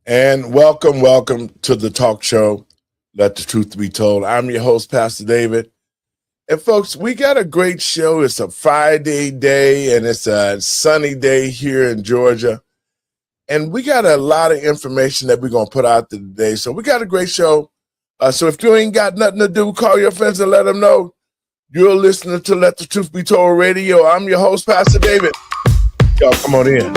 And welcome to the talk show, Let the Truth Be Told. I'm your host, Pastor David. And folks, we got a great show. It's a Friday day and it's a sunny day here in Georgia. And we got a lot of information that we're going to put out there today. So we got a great show. So if you ain't got nothing to do, call your friends and let them know you're listening to Let the Truth Be Told Radio. I'm your host, Pastor David. Y'all come on in.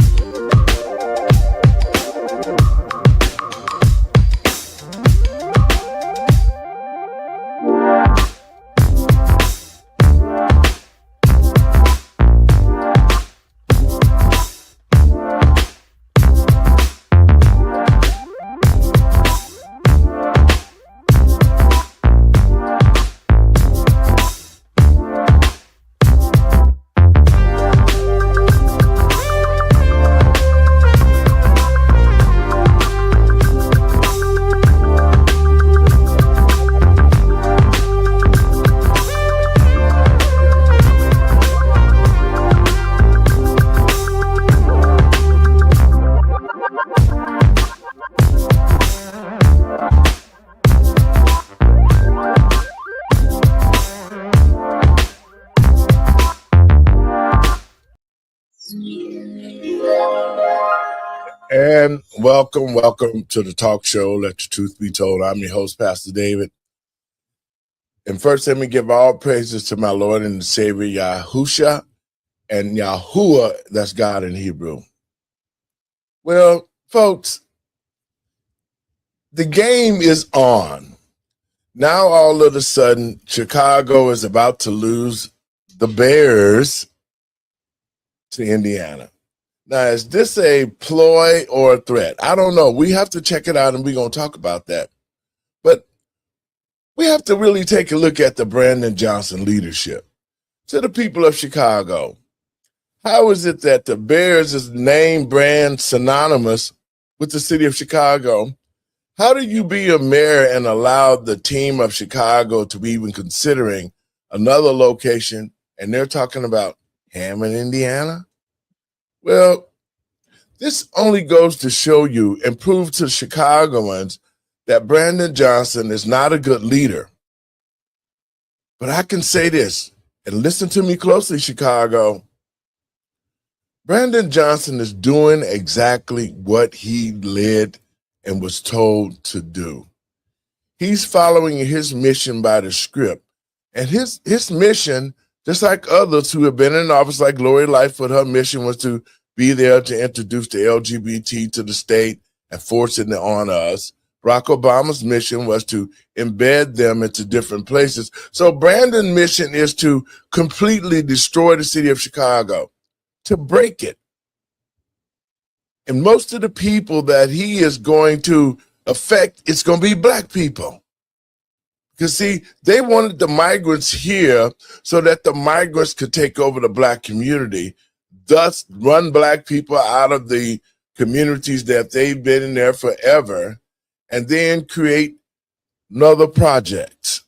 And welcome to the talk show, Let the Truth Be Told. I'm your host, Pastor David. And first, let me give all praises to my Lord and Savior, Yahusha, and Yahuwah, that's God in Hebrew. Well, folks, the game is on. Now, all of a sudden, Chicago is about to lose the Bears to Indiana. Now, is this a ploy or a threat? I don't know. We have to check it out, and we're going to talk about that. But we have to really take a look at the Brandon Johnson leadership. To the people of Chicago, how is it that the Bears is name brand synonymous with the city of Chicago? How do you be a mayor and allow the team of Chicago to be even considering another location, and they're talking about Hammond, Indiana? Well, this only goes to show you and prove to Chicagoans that Brandon Johnson is not a good leader. But I can say this, and listen to me closely, Chicago. Brandon Johnson is doing exactly what he led and was told to do. He's following his mission by the script. And his mission, just like others who have been in office, like Lori Lightfoot, her mission was to be there to introduce the LGBT to the state and force it on us. Barack Obama's mission was to embed them into different places. So Brandon's mission is to completely destroy the city of Chicago, to break it. And most of the people that he is going to affect, it's going to be black people. Because, see, they wanted the migrants here so that the migrants could take over the black community, thus run black people out of the communities that they've been in there forever, and then create another projects,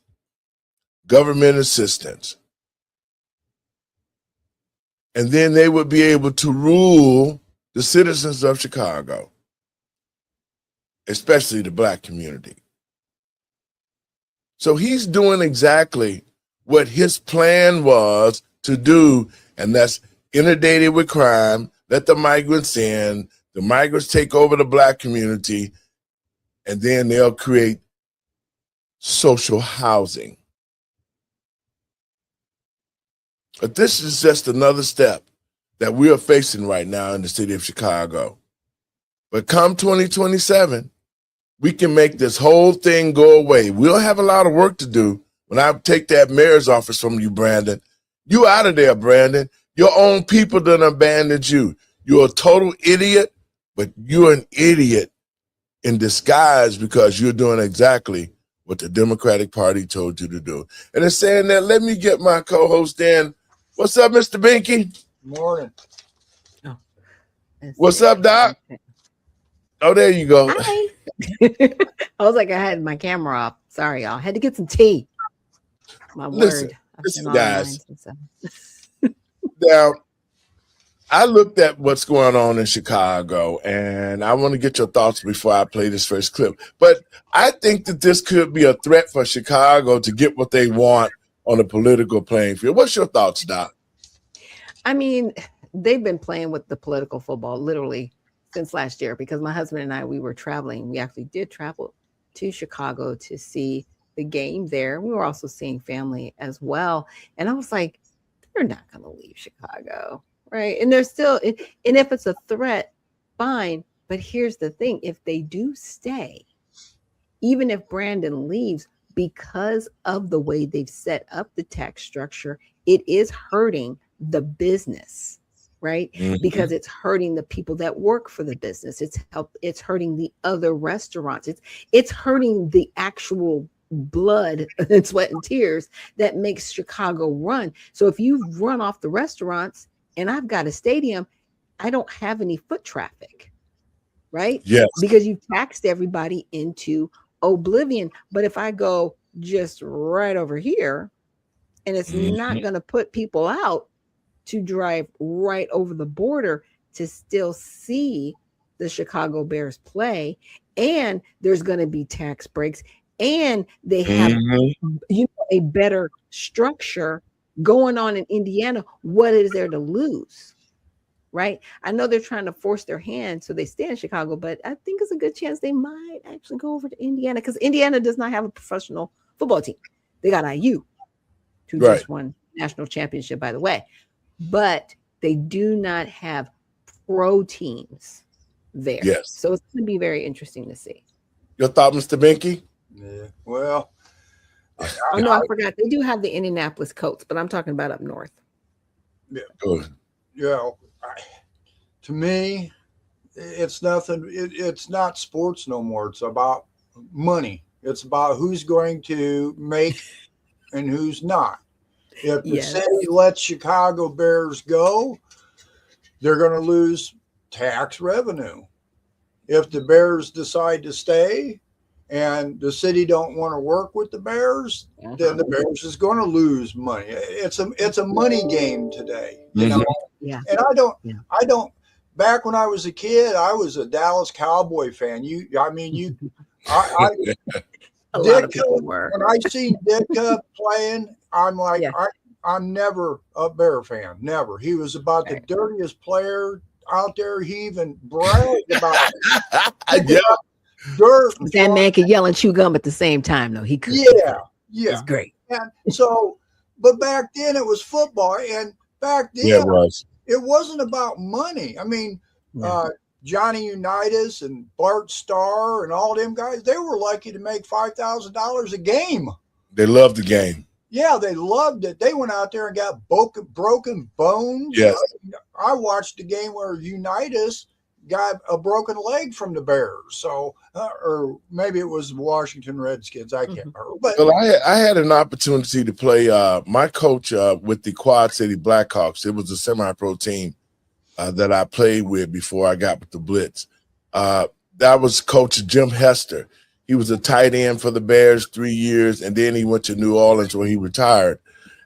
government assistance. And then they would be able to rule the citizens of Chicago, especially the black community. So he's doing exactly what his plan was to do, and that's inundated with crime, let the migrants in, the migrants take over the black community, and then they'll create social housing. But this is just another step that we are facing right now in the city of Chicago. But come 2027, we can make this whole thing go away. We'll have a lot of work to do when I take that mayor's office from you, Brandon. You out of there, Brandon. Your own people done abandoned you. You're a total idiot, but you're an idiot in disguise because you're doing exactly what the Democratic Party told you to do. And in saying that, let me get my co-host in. What's up, Mr. Binky? Morning. Oh, What's up, Doc? Oh, there you go. Hi. I was like, I had my camera off. Sorry, y'all. Had to get some tea. My Listen, word. I've listen, been guys. online since, Now, I looked at what's going on in Chicago, and I want to get your thoughts before I play this first clip. But I think that this could be a threat for Chicago to get what they want on the political playing field. What's your thoughts, Doc? I mean, they've been playing with the political football literally since last year, because my husband and I, we were traveling. We actually did travel to Chicago to see the game there. We were also seeing family as well. And I was like, they're not going to leave Chicago. Right. And they're still, and if it's a threat, fine. But here's the thing. If they do stay, even if Brandon leaves, because of the way they've set up the tax structure, it is hurting the business, right? Mhm. Because it's hurting the people that work for the business. It's hurting the other restaurants. It's hurting the actual blood and sweat and tears that makes Chicago run. So if you run off the restaurants, and I've got a stadium, I don't have any foot traffic, right? Yes. Because you taxed everybody into oblivion. But if I go just right over here, and it's not going to put people out to drive right over the border to still see the Chicago Bears play, and there's going to be tax breaks, and they have a better structure going on in Indiana. What is there to lose, right? I know they're trying to force their hand so they stay in Chicago, but I think it's a good chance they might actually go over to Indiana, because Indiana does not have a professional football team. They got IU, who just won national championship, by the way, but they do not have pro teams there. Yes. So it's going to be very interesting to see. Your thought, Mr. Binky? Yeah. Well, Oh no, I forgot. They do have the Indianapolis Colts, but I'm talking about up north. yeah. Good. Yeah. To me, it's nothing. It's not sports no more. It's about money. It's about who's going to make and who's not. If the city lets Chicago Bears go, they're going to lose tax revenue. If the Bears decide to stay and the city don't want to work with the Bears, then the Bears is going to lose money. It's a money game today, you know. Yeah. And I don't. Back when I was a kid, I was a Dallas Cowboy fan. I A lot of people were. When I seen Ditka playing, I'm like, I'm never a Bear fan. Never. He was about the dirtiest player out there. He even bragged about dirt. That man could yell and chew gum at the same time, though. He could. Yeah. It's great. And so, but back then it was football, and back then it wasn't about money. I mean, Johnny Unitas and Bart Starr and all them guys, they were lucky to make $5,000 a game. They loved the game. Yeah, they loved it. They went out there and got broken bones. Yes. I watched the game where Unitas got a broken leg from the Bears. So, or maybe it was Washington Redskins. I can't remember. But well, I had an opportunity to play my coach with the Quad City Blackhawks. It was a semi-pro team that I played with before I got with the Blitz. That was Coach Jim Hester. He was a tight end for the Bears 3 years, and then he went to New Orleans where he retired.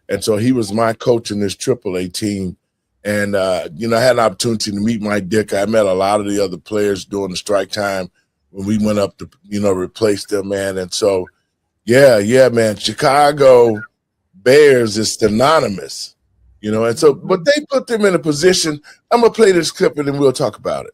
And so he was my coach in this AAA team. And, I had an opportunity to meet Mike Dick. I met a lot of the other players during the strike time when we went up to, replace them, man. And so, man, Chicago Bears is synonymous, and so, but they put them in a position. I'm going to play this clip and then we'll talk about it.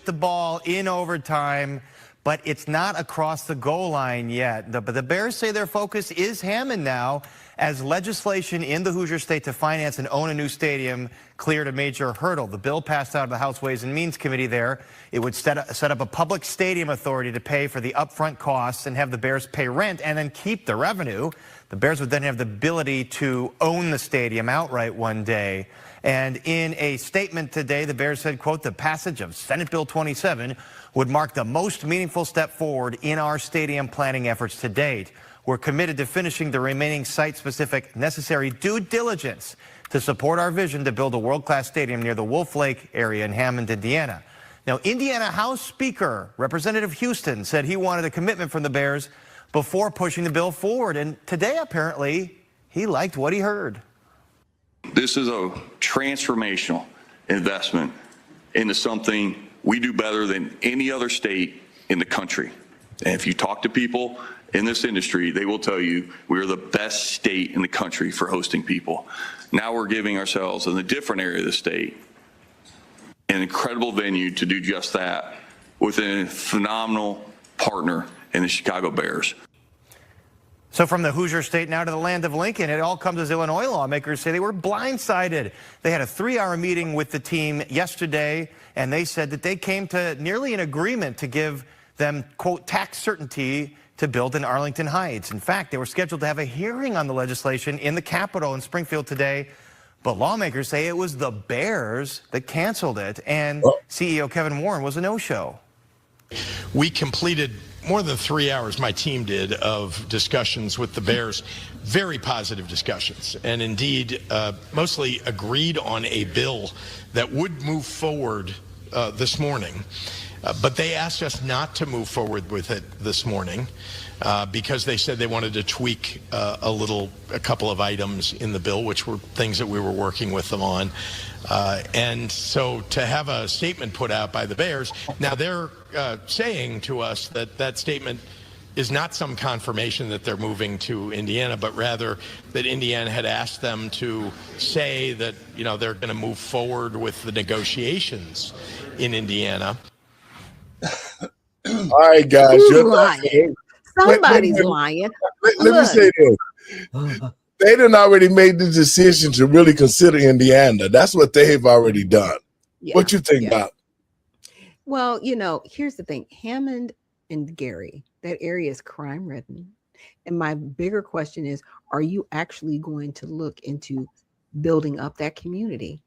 The ball in overtime, but it's not across the goal line yet. But the Bears say their focus is Hammond now, as legislation in the Hoosier State to finance and own a new stadium cleared a major hurdle. The bill passed out of the House Ways and Means Committee there. It would set up a public stadium authority to pay for the upfront costs and have the Bears pay rent and then keep the revenue. The Bears would then have the ability to own the stadium outright one day. And in a statement today, the Bears said, quote, the passage of Senate Bill 27 would mark the most meaningful step forward in our stadium planning efforts to date. We're committed to finishing the remaining site-specific necessary due diligence to support our vision to build a world-class stadium near the Wolf Lake area in Hammond, Indiana. Now, Indiana House Speaker Representative Houston said he wanted a commitment from the Bears before pushing the bill forward. And today, apparently, he liked what he heard. This is a transformational investment into something we do better than any other state in the country. And if you talk to people in this industry, they will tell you we are the best state in the country for hosting people. Now we're giving ourselves in a different area of the state an incredible venue to do just that with a phenomenal partner in the Chicago Bears. So from the Hoosier State now to the land of Lincoln, it all comes as Illinois lawmakers say they were blindsided. They had a 3-hour meeting with the team yesterday, and they said that they came to nearly an agreement to give them, quote, tax certainty to build in Arlington Heights. In fact, they were scheduled to have a hearing on the legislation in the Capitol in Springfield today, but lawmakers say it was the Bears that canceled it, and CEO Kevin Warren was a no-show. We completed more than 3 hours, my team did, of discussions with the Bears. Very positive discussions, and indeed mostly agreed on a bill that would move forward this morning. But they asked us not to move forward with it this morning because they said they wanted to tweak a couple of items in the bill, which were things that we were working with them on. And so to have a statement put out by the Bears, now they're saying to us that that statement is not some confirmation that they're moving to Indiana, but rather that Indiana had asked them to say that, you know, they're going to move forward with the negotiations in Indiana. All right, guys. Who's lying? Somebody's lying. Let me say this. They done already made the decision to really consider Indiana. That's what they've already done. Yeah, What you think about? Well, you know, here's the thing. Hammond and Gary, that area is crime-ridden. And my bigger question is, are you actually going to look into building up that community,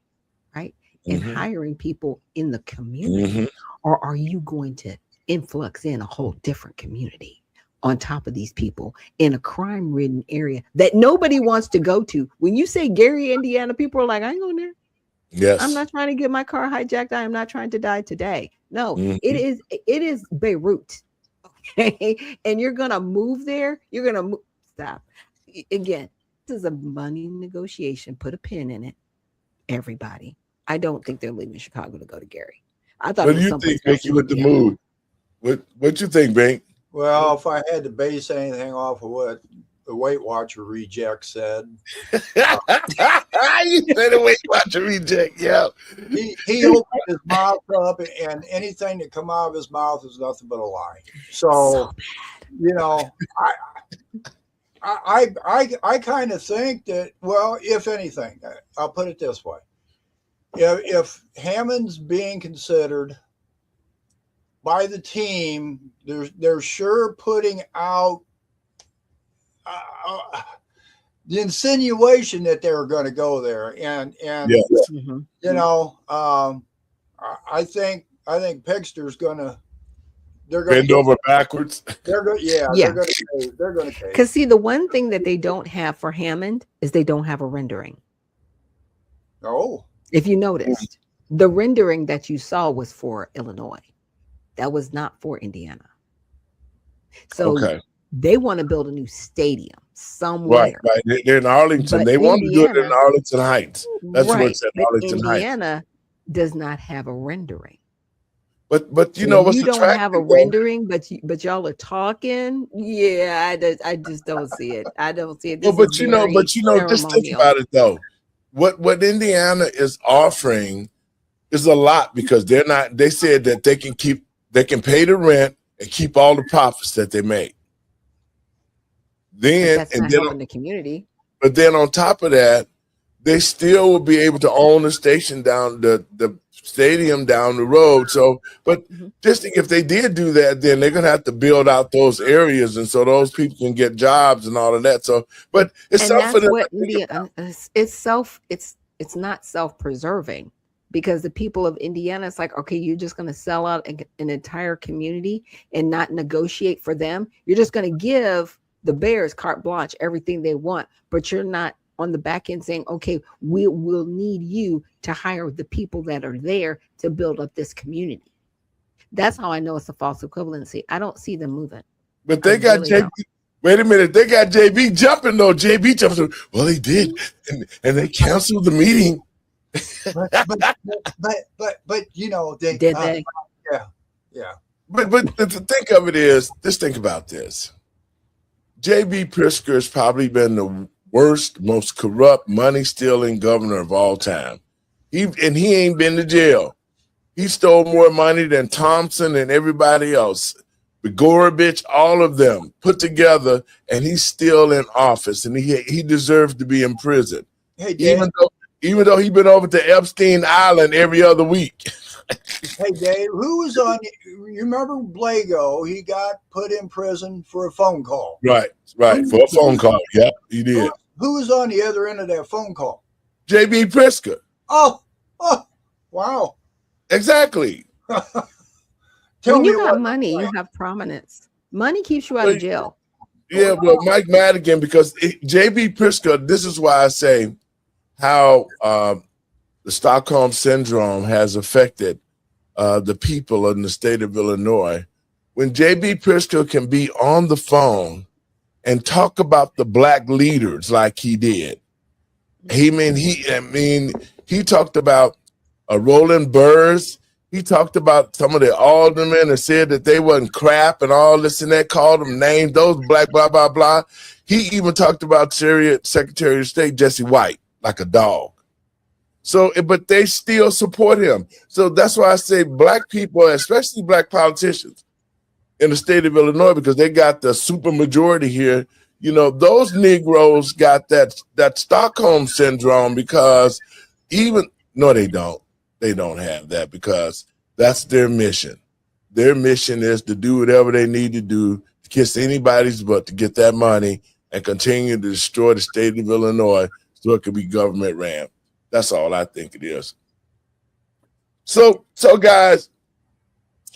right? And hiring people in the community? Or are you going to influx in a whole different community on top of these people in a crime-ridden area that nobody wants to go to? When you say Gary, Indiana, people are like, I ain't going there. Yes. I'm not trying to get my car hijacked. I am not trying to die today. No, it is Beirut. Okay. And you're going to move there. You're going to move. Stop. Again, this is a money negotiation. Put a pin in it. Everybody. I don't think they're leaving Chicago to go to Gary. I thought. What do you think, Banky, with the move? What you think, Bank? Well, if I had to base anything off of what the Weight Watcher reject said, You said a Weight Watcher reject, yeah. he opened his mouth up, and anything that come out of his mouth is nothing but a lie. So you know, I kind of think that, well, if anything, I'll put it this way. If Hammond's being considered by the team, they're sure putting out the insinuation that they're going to go there, and you know, I think Pigster's going to. They're going bend over backwards. They're going, They're going to pay. Because see, the one thing that they don't have for Hammond is they don't have a rendering. Oh. If you noticed, the rendering that you saw was for Illinois. That was not for Indiana. So they want to build a new stadium somewhere. Right. They're in Arlington. But they want to do it in Arlington Heights. That's what it's at, Arlington Heights. Indiana does not have a rendering. But you know what's you don't have a rendering, but y'all are talking. Yeah, I just don't see it. I don't see it. Well, but you know, just think about it though. What Indiana is offering is a lot because they said that they can pay the rent and keep all the profits that they make. Then helping the community. But then on top of that, they still will be able to own the station down the stadium down the road. So, but just think if they did do that, then they're gonna have to build out those areas, and so those people can get jobs and all of that. So, but it's it's not self-preserving because the people of Indiana, it's like, okay, you're just gonna sell out an entire community and not negotiate for them. You're just gonna give the Bears carte blanche, everything they want, but you're not on the back end saying, okay, we will need you to hire the people that are there to build up this community. That's how I know it's a false equivalency. I don't see them moving. But they got JB. Wait a minute. They got JB jumping though. JB jumping. Well, they did. And they canceled the meeting but you know, they, Did they? yeah. But the think of it is, just think about this. J.B. Pritzker has probably been the worst, most corrupt, money-stealing governor of all time. He ain't been to jail. He stole more money than Thompson and everybody else. Gorovich, all of them put together, and he's still in office, and he deserves to be in prison. Hey, Dave. Even though he's been over to Epstein Island every other week. Hey, Dave, who was on? You remember Blago? He got put in prison for a phone call. Right, for a phone call. Yep, he did. Who was on the other end of that phone call? J.B. Pritzker. Oh, wow. Exactly. When you got money, you have prominence. Money keeps you out of jail. Yeah, well, Mike Madigan, because J.B. Pritzker, this is why I say how the Stockholm Syndrome has affected the people in the state of Illinois. When J.B. Pritzker can be on the phone and talk about the black leaders like he did. He talked about Roland Burrs. He talked about some of the aldermen and said that they wasn't crap and all this and that, called them names, those black blah, blah, blah. He even talked about Secretary of State Jesse White like a dog. So, but they still support him. So that's why I say black people, especially black politicians in the state of Illinois, because they got the super majority here, you know, those Negroes got that Stockholm Syndrome because no, they don't. They don't have that because that's their mission. Their mission is to do whatever they need to do to kiss anybody's butt to get that money and continue to destroy the state of Illinois so it could be government ran. That's all I think it is. So guys,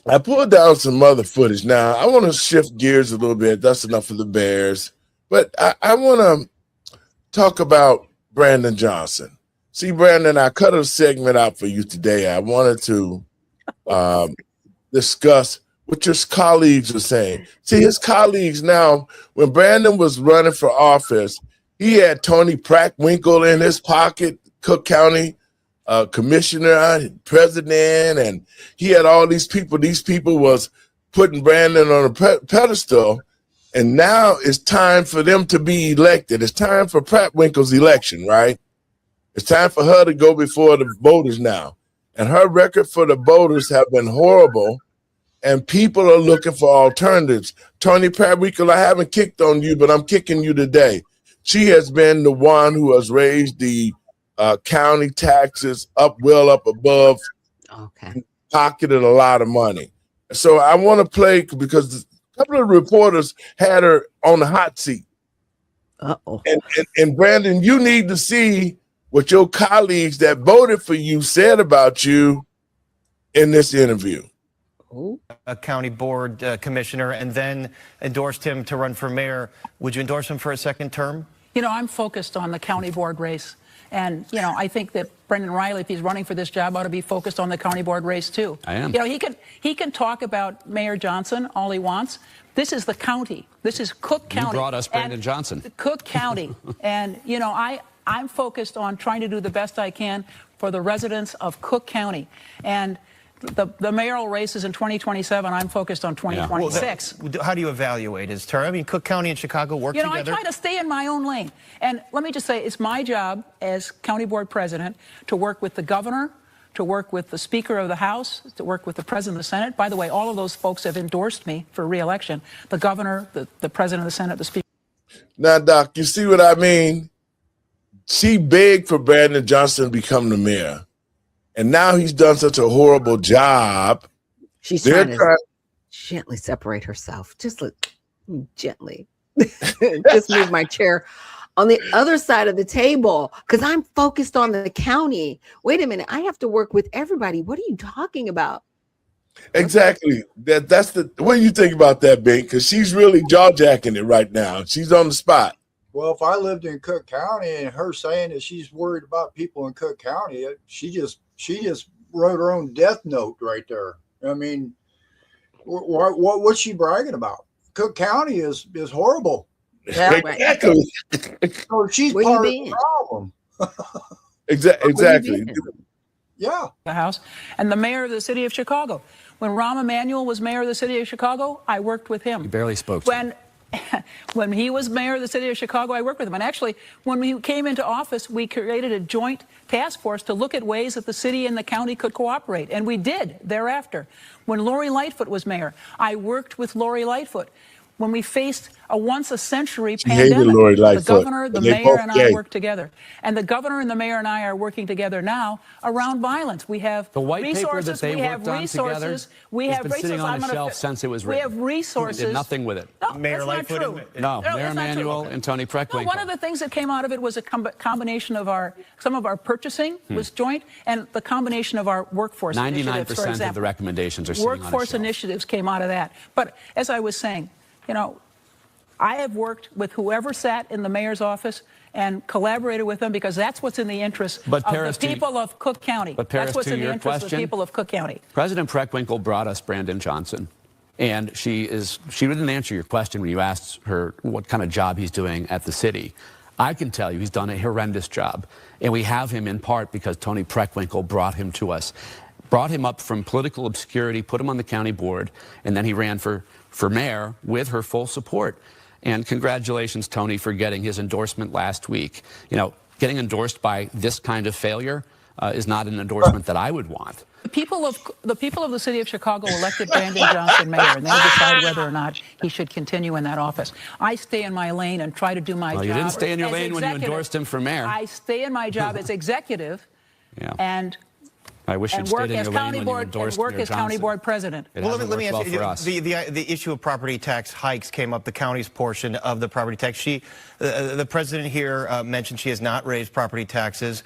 I pulled down some other footage. Now, I want to shift gears a little bit. That's enough of the Bears. But I want to talk about Brandon Johnson. See, Brandon, I cut a segment out for you today. I wanted to discuss what your colleagues are saying. See, his colleagues now, when Brandon was running for office, he had Tony Prackwinkle in his pocket, Cook County commissioner, president, and he had all these people. These people was putting Brandon on a pedestal, and now it's time for them to be elected. It's time for Prackwinkle's election, right? It's time for her to go before the voters now. And her record for the voters have been horrible, and people are looking for alternatives. Tony Prackwinkle, I haven't kicked on you, but I'm kicking you today. She has been the one who has raised the county taxes up above, pocketed a lot of money. So I want to play because a couple of reporters had her on the hot seat. And Brandon, you need to see what your colleagues that voted for you said about you in this interview. A county board commissioner and then endorsed him to run for mayor. Would you endorse him for a second term? You know, I'm focused on the county board race. And, you know, I think that Brendan Riley, if he's running for this job, ought to be focused on the county board race, too. I am. You know, he can talk about Mayor Johnson all he wants. This is the county. This is Cook County. You brought us Brandon Johnson. Cook County. And, you know, I'm focused on trying to do the best I can for the residents of Cook County. And the mayoral race is in 2027. I'm focused on 2026. Well, how do you evaluate his term? I mean, Cook County and Chicago work together. I try to stay in my own lane. And let me just say, it's my job as county board president to work with the governor, to work with the Speaker of the House, to work with the President of the Senate. By the way, all of those folks have endorsed me for re-election. The governor, the President of the Senate, the Speaker. Now, Doc, you see what I mean? She begged for Brandon Johnson to become the mayor. And now he's done such a horrible job. She's trying to gently separate herself. Just look gently. Just move my chair on the other side of the table because I'm focused on the county. Wait a minute. I have to work with everybody. What are you talking about? Exactly. That's the. What do you think about that, Bink? Because she's really jaw-jacking it right now. She's on the spot. Well, if I lived in Cook County and her saying that she's worried about people in Cook County, she just wrote her own death note right there. I mean, what's she bragging about? Cook County is horrible. Yeah, exactly. So she's part of the problem. Exactly. Yeah. the House, and the mayor of the city of Chicago. When Rahm Emanuel was mayor of the city of Chicago, I worked with him. You barely spoke to him. When he was mayor of the city of Chicago, I worked with him. And actually, when we came into office, we created a joint task force to look at ways that the city and the county could cooperate. And we did thereafter. When Lori Lightfoot was mayor, I worked with Lori Lightfoot. When we faced a once-a-century pandemic, Lori the Lightfoot, governor, the and they mayor, both and gay. I worked together. And the governor and the mayor and I are working together now around violence. We have The white paper resources. that they we have worked on resources. together We has have been resources. sitting on I'm a gonna shelf fi- since it was We written. have resources. Did nothing with it. No, Mayor that's not Lightfoot true. and- No, that's Mayor not true. Emanuel and Tony Preckwinkle. No, one of the things that came out of it was a combination of some of our purchasing was joint, and the combination of our workforce initiatives, for 99% example. of the recommendations are sitting on a Workforce shelf. initiatives came out of that. But as I was saying, I have worked with whoever sat in the mayor's office and collaborated with them because that's what's in the interest But of Paris, the people of Cook County. But Paris, That's what's to in the your interest of the question, people of Cook County. President Preckwinkle brought us Brandon Johnson. And she didn't answer your question when you asked her what kind of job he's doing at the city. I can tell you he's done a horrendous job. And we have him in part because Tony Preckwinkle brought him to us. Brought him up from political obscurity, put him on the county board, and then he ran for mayor with her full support. And congratulations, Tony, for getting his endorsement last week. Getting endorsed by this kind of failure is not an endorsement that I would want. The people of the city of Chicago elected Brandon Johnson mayor, and they decide whether or not he should continue in that office. I stay in my lane and try to do my job. Well, you didn't stay in your as lane when you executive. endorsed him for mayor. I stay in my job as executive, Yeah. and I wish you'd work stayed in as your lane county when you board endorsed and work Mayor as county Johnson. board president. It Well, hasn't let me worked ask well you, for us. the issue of property tax hikes came up, the county's portion of the property tax. The president here mentioned she has not raised property taxes.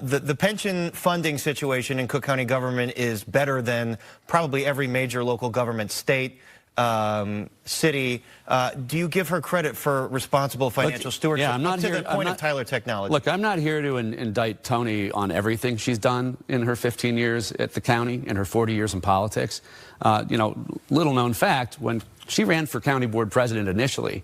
The pension funding situation in Cook County government is better than probably every major local government, state, city. Do you give her credit for responsible financial stewardship? Yeah, I'm not up to here. the point of Tyler Technology. Look, I'm not here to indict Tony on everything she's done in her 15 years at the county and her 40 years in politics. Little known fact, when she ran for county board president initially,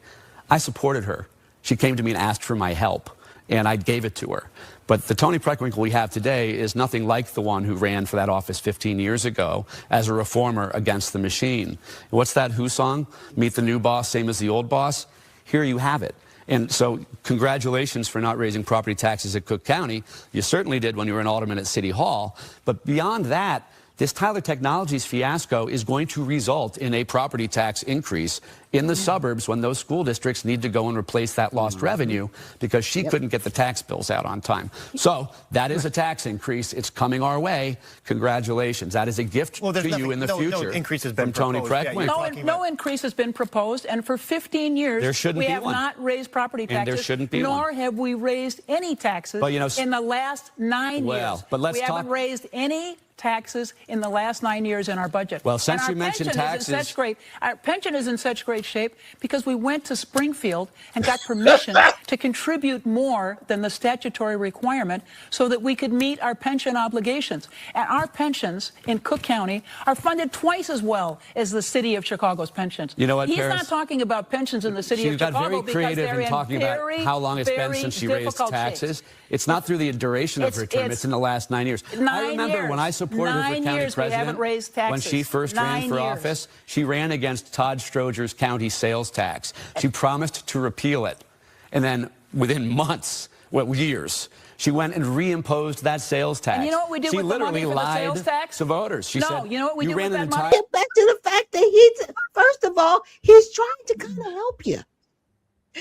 I supported her. She came to me and asked for my help, and I gave it to her. But the Tony Preckwinkle we have today is nothing like the one who ran for that office 15 years ago as a reformer against the machine. What's that Who song? Meet the new boss, same as the old boss? Here you have it. And so congratulations for not raising property taxes at Cook County. You certainly did when you were an alderman at City Hall. But beyond that, this Tyler Technologies fiasco is going to result in a property tax increase in the suburbs when those school districts need to go and replace that lost revenue because she couldn't get the tax bills out on time. So that is a tax increase. It's coming our way. Congratulations. That is a gift to you in the future. No increase has been from Tony proposed. Yeah, Preckwinkle. No increase has been proposed, and for 15 years, There shouldn't we be have one. not raised property taxes, And there shouldn't be nor one. have we raised any taxes But, in the last 9 Well, years. but let's we haven't talk- raised any taxes in the last 9 years in our budget. Well, since And you mentioned taxes- our pension is in such great shape because we went to Springfield and got permission to contribute more than the statutory requirement so that we could meet our pension obligations. And our pensions in Cook County are funded twice as well as the city of Chicago's pensions. You know what, He's Paris? not talking about pensions in the city She of got Chicago very because creative they're in talking very, about how long it's been very since she raised difficult taxes. shapes. It's not through the duration of her term. It's in the last 9 years. I 9 remember when I years. supported her for 9 county years we president, haven't raised when taxes. she first ran 9 for years. office, she ran against Todd Stroger's county sales tax. She promised to repeal it. And then within months, years, she went and reimposed that sales tax. And you know what we did she with the money literally for the lied sales tax? to voters. She No, said, you know what we did ran with an that money? entire Get back to the fact that he's, first of all, he's trying to kind of help you.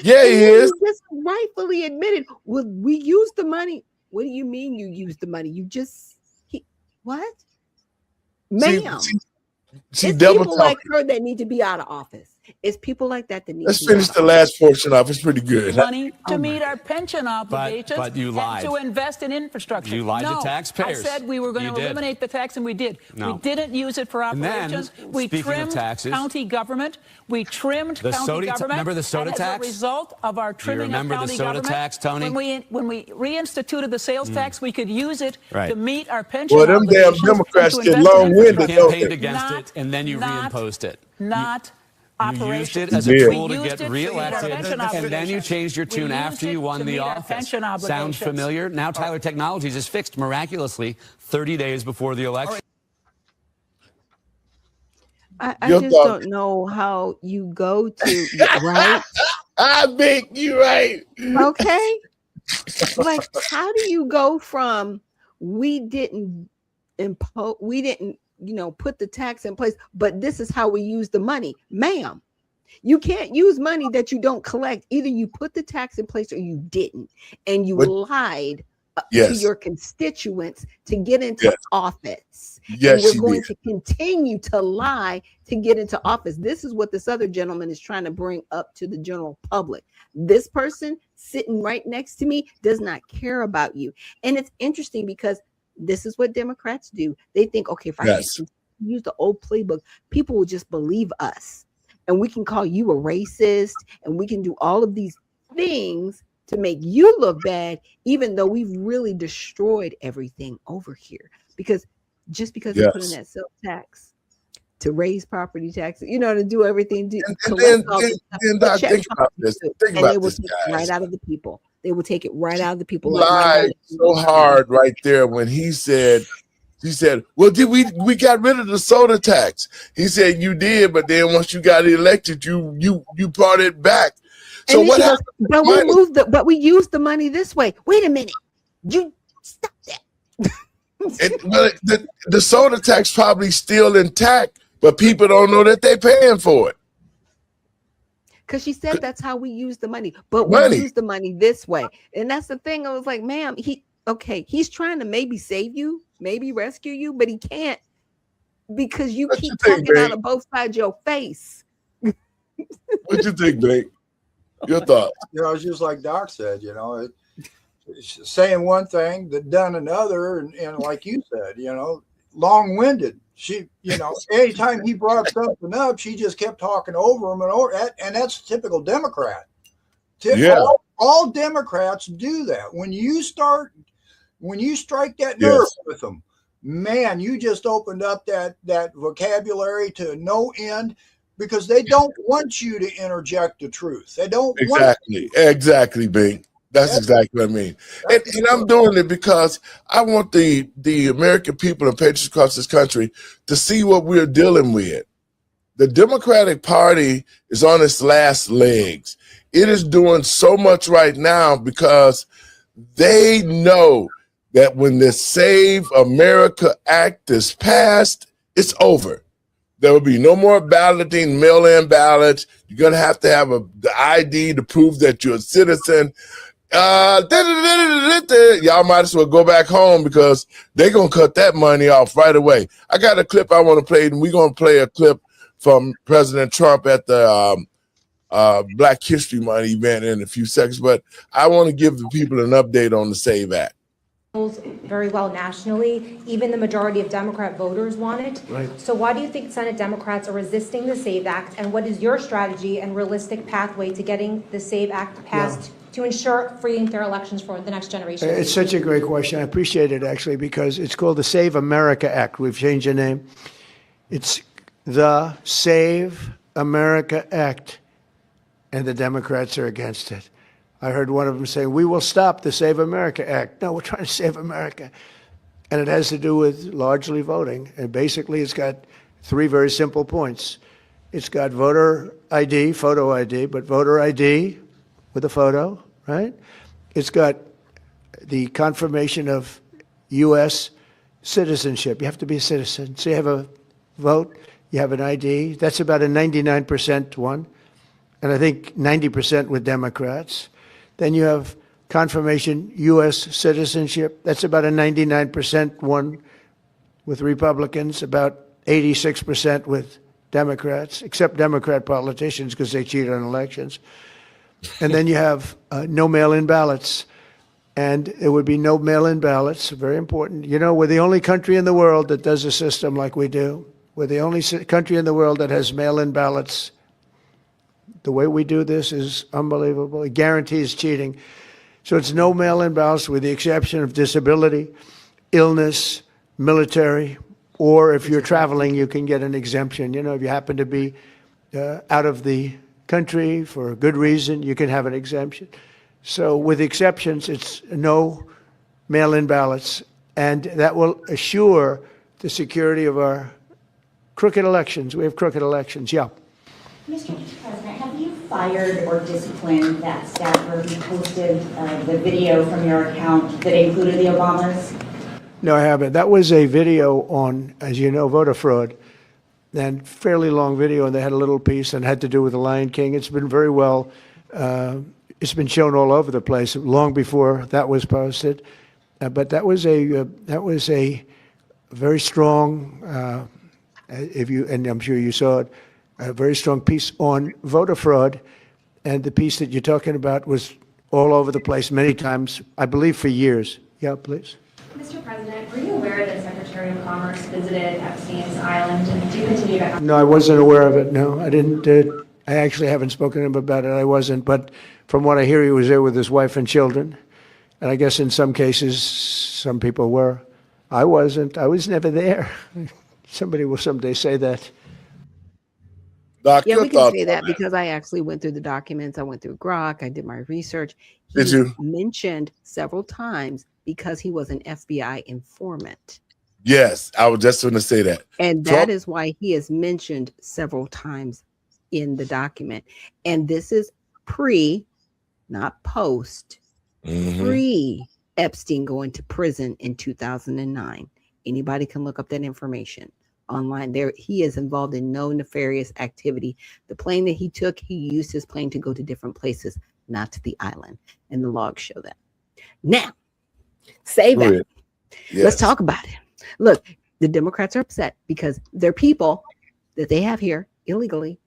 Yeah, he is. You just rightfully admitted, well, we used the money. What do you mean you used the money? What? Ma'am. She It's double people like talking. her that need to be out of office. It's people like that that need Let's to be finish out the of last portion off. It's pretty good. Money to meet our pension obligations but you lied. and to invest in infrastructure. You lied to No, taxpayers. I said we were going You to did. eliminate the tax, and we did. No. We didn't use it for And then, operations. We speaking of trimmed taxes, county government. We trimmed the county soda ta- government. remember the soda and tax? As a result of our trimming remember of the county soda government, tax, Tony? when we reinstituted the sales tax, we could use it Right. to meet our pension Well, them damn obligations and Democrats to get invest in long-winded, You infrastructure. don't campaigned they? against Not- it, and then you not- reimposed it. Not You used it operations. as a did. tool to We get used it to meet our reelected, pension and then you obligations. changed your tune We after used you it won to the meet our office. pension Sounds obligations. familiar? Now Tyler Technologies is fixed miraculously 30 days before the election. I Your just thought. don't know how you go to yeah, right. I think you're right. Okay. Like, how do you go from we didn't put the tax in place, but this is how we use the money, ma'am? You can't use money that you don't collect. Either you put the tax in place or you didn't, and you But- lied to Yes. your constituents to get into Yes. office. Yes, and we're she going did. to continue to lie to get into office. This is what this other gentleman is trying to bring up to the general public. This person sitting right next to me does not care about you. And it's interesting because this is what Democrats do. They think, okay, if I Yes. just use the old playbook, people will just believe us. And we can call you a racist, and we can do all of these things to make you look bad, even though we've really destroyed everything over here. Because just because they put in Yes. that sales tax to raise property taxes, to do everything, to And collect all this stuff, then put Doc, checks think on about you, this. Think and they about will this, take it right guys. out of the people. They will take it right out of the people. He Like my lied mother. so hard right there when he said, well, did we got rid of the soda tax? He said you did, but then once you got elected, you brought it back. So And then what she goes, happened? but we used the money this way. Wait a minute. You stop that. The soda tax probably still intact, but people don't know that they're paying for it. Because she said that's how we use the money, but Money. we use the money this way. And that's the thing. I was like, ma'am, he's trying to maybe save you, maybe rescue you, but he can't because you What keep you think, talking out babe? of both sides of your face. What you think, Blake? Your thoughts? It's just like Doc said, it's saying one thing, but done another, and like you said, long-winded. She, anytime he brought something up, she just kept talking over him and over, and that's typical Democrat. Yeah. All Democrats do that. When you strike that nerve with them, man, you just opened up that vocabulary to no end. Because they don't want you to interject the truth. They don't Exactly, Bing. That's exactly what I mean. And I'm doing it because I want the American people and patriots across this country to see what we're dealing with. The Democratic Party is on its last legs. It is doing so much right now because they know that when the Save America Act is passed, it's over. There will be no more balloting, mail-in ballots. You're going to have the ID to prove that you're a citizen. Y'all might as well go back home because they're going to cut that money off right away. I got a clip I want to play, and we're going to play a clip from President Trump at the Black History Month event in a few seconds. But I want to give the people an update on the SAVE Act. Very well nationally. Even the majority of Democrat voters want it. Right. So why do you think Senate Democrats are resisting the SAVE Act, and what is your strategy and realistic pathway to getting the SAVE Act passed to ensure free and fair elections for the next generation? It's such a great question. I appreciate it, actually, because it's called the Save America Act. We've changed the name. It's the Save America Act, and the Democrats are against it. I heard one of them say, we will stop the Save America Act. No, we're trying to save America. And it has to do with largely voting. And basically, it's got three very simple points. It's got voter ID, photo ID, but voter ID with a photo, right? It's got the confirmation of U.S. citizenship. You have to be a citizen. So you have a vote, you have an ID. That's about a 99% one. And I think 90% with Democrats. Then you have confirmation U.S. citizenship. That's about a 99% one with Republicans, about 86% with Democrats, except Democrat politicians because they cheat on elections. And then you have no mail-in ballots. And it would be no mail-in ballots, very important. We're the only country in the world that does a system like we do. We're the only country in the world that has mail-in ballots. The way we do this is unbelievable. It guarantees cheating. So it's no mail-in ballots with the exception of disability, illness, military, or if you're traveling, you can get an exemption. If you happen to be out of the country for a good reason, you can have an exemption. So with exceptions, it's no mail-in ballots, and that will assure the security of our crooked elections. We have crooked elections, yeah. Mr. President, have you fired or disciplined that staffer who posted the video from your account that included the Obamas? No, I haven't. That was a video on, as you know, voter fraud, and fairly long video, and they had a little piece and had to do with the Lion King. It's been very well, it's been shown all over the place long before that was posted. But that was a very strong, if you, and I'm sure you saw it, a very strong piece on voter fraud, and the piece that you're talking about was all over the place many times, I believe for years. Yeah, please. Mr. President, were you aware that Secretary of Commerce visited Epstein's Island, and do you continue to have... No, I wasn't aware of it. No, I didn't. I actually haven't spoken to him about it. I wasn't. But from what I hear, he was there with his wife and children. And I guess in some cases, some people were. I wasn't. I was never there. Somebody will someday say that. Doc, Yeah, your we can thoughts say on that because I actually went through the documents. I went through Grok. I did my research. Did you? Mentioned several times because he was an FBI informant. Yes, I was just going to say that. And Trump- that is why he is mentioned several times in the document. And this is pre, not post, pre Epstein going to prison in 2009. Anybody can look up that information online. There, he is involved in no nefarious activity. The plane that he took, he used his plane to go to different places, not to the island. And the logs show that. Now, say Go that. ahead. Yes. Let's talk about it. Look, the Democrats are upset because their people that they have here illegally,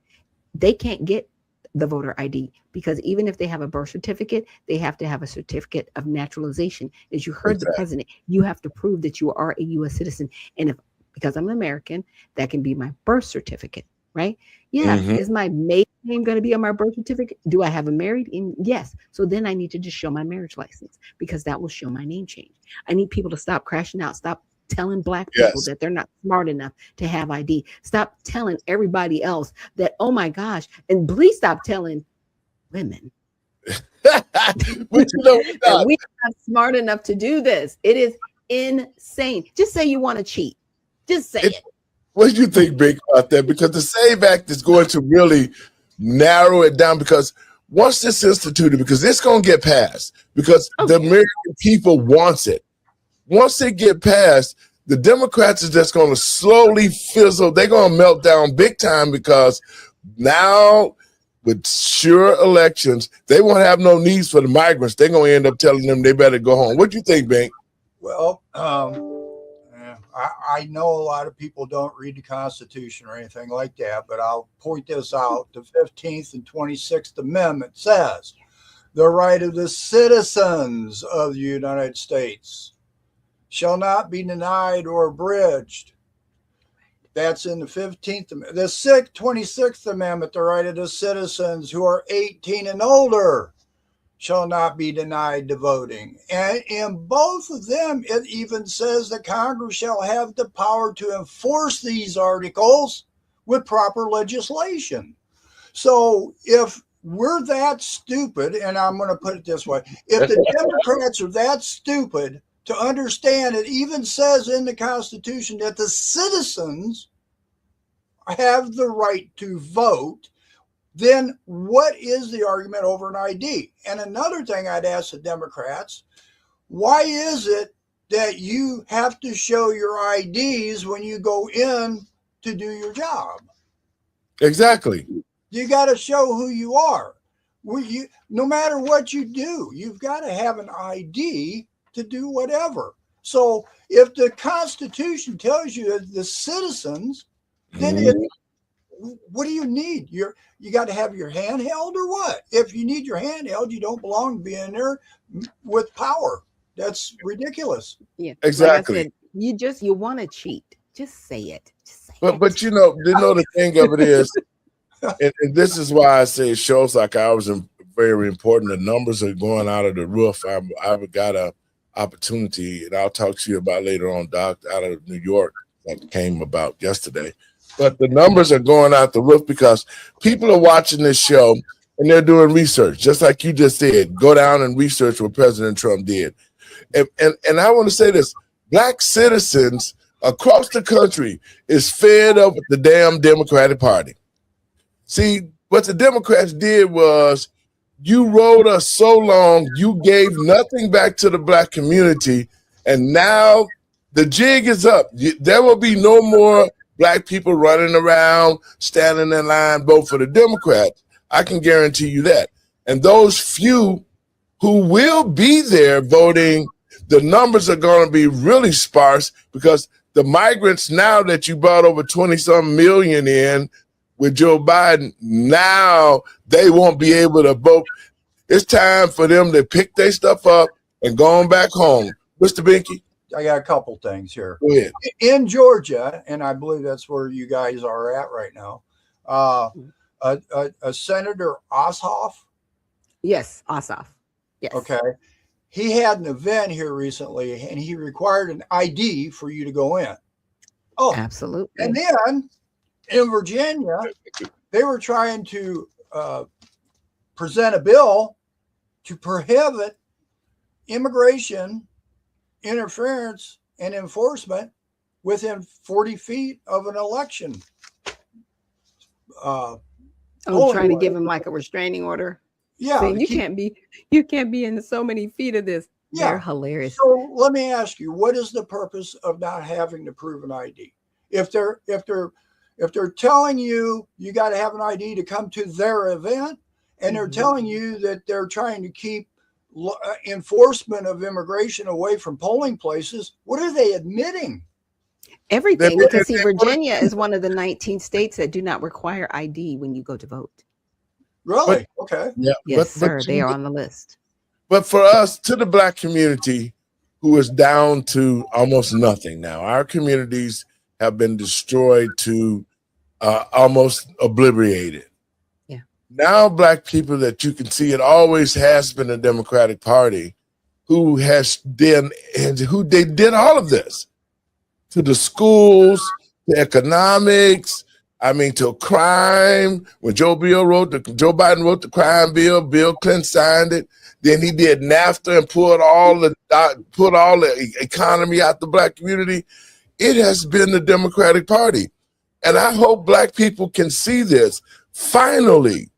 they can't get the voter ID because even if they have a birth certificate, they have to have a certificate of naturalization. As you heard the president, you have to prove that you are a U.S. citizen. And if, because I'm an American, that can be my birth certificate, right? Yeah. Is my maiden name going to be on my birth certificate? Do I have a married? Yes. So then I need to just show my marriage license because that will show my name change. I need people to stop crashing out, stop telling Black people that they're not smart enough to have ID. Stop telling everybody else that, oh my gosh, and please stop telling women But you know, that we're not smart enough to do this. It is insane. Just say you want to cheat. Just say it. What do you think, Big, about that? Because the SAVE Act is going to really narrow it down because once this instituted, because it's going to get passed, because the American people wants it. Once it get passed, the Democrats are just going to slowly fizzle. They're going to melt down big time because now with sure elections, they won't have no needs for the migrants. They're going to end up telling them they better go home. What do you think, Bink? Well, I know a lot of people don't read the Constitution or anything like that, but I'll point this out. The 15th and 26th Amendment says the right of the citizens of the United States shall not be denied or abridged. That's in the 15th Amendment. The 26th Amendment, the right of the citizens who are 18 and older shall not be denied the voting. And in both of them, it even says that Congress shall have the power to enforce these articles with proper legislation. So if we're that stupid, and I'm going to put it this way, if the Democrats are that stupid to understand it even says in the Constitution that the citizens have the right to vote, then what is the argument over an ID? And another thing I'd ask the Democrats, why is it that you have to show your IDs when you go in to do your job? Exactly. You got to show who you are. No matter what you do, you've got to have an ID to do whatever. So if the Constitution tells you that the citizens, then what do you need? You got to have your hand held or what? If you need your hand held, you don't belong to be in there with power. That's ridiculous. Yeah, Exactly. Like I said, you want to cheat. Just say it. Just say it. But you know the thing of it is, and this is why I say shows like ours are very important. The numbers are going out of the roof. I've got a opportunity, and I'll talk to you about later on, Doc, out of New York that came about yesterday. but the numbers are going out the roof because people are watching this show and they're doing research, just like you just said. Go down and research what President Trump did. And I want to say this: Black citizens across the country is fed up with the damn Democratic Party. See, what the Democrats did was you rode us so long, you gave nothing back to the Black community, and now the jig is up. There will be no more Black people running around, standing in line, vote for the Democrats. I can guarantee you that. And those few who will be there voting, the numbers are going to be really sparse because the migrants, now that you brought over 20-some million in with Joe Biden, now they won't be able to vote. It's time for them to pick their stuff up and go on back home. Mr. Binky? I got a couple things here. Go ahead. In Georgia, and I believe that's where you guys are at right now, a Senator Ossoff. Yes, Ossoff. Yes. Okay. He had an event here recently, and he required an ID for you to go in. Oh, absolutely. And then in Virginia, they were trying to present a bill to prohibit immigration interference and enforcement within 40 feet of an election. Trying to give him like a restraining order. Yeah, saying you can't be in so many feet of this. Yeah, they're hilarious. So let me ask you, what is the purpose of not having to prove an ID? If they're telling you you got to have an ID to come to their event, and they're telling you that they're trying to keep enforcement of immigration away from polling places, what are they admitting? Everything, because see, Virginia is one of the 19 states that do not require ID when you go to vote. Really? Okay. Yeah. Yes, sir. They are on the list. But for us, to the Black community, who is down to almost nothing now, our communities have been destroyed to almost obliterated. Yeah. Now, Black people that you can see, it always has been the Democratic Party who they did all of this to the schools, to economics. I mean, to crime. When Joe Biden wrote the crime bill, Bill Clinton signed it. Then he did NAFTA and put all the economy out the Black community. It has been the Democratic Party, and I hope Black people can see this finally.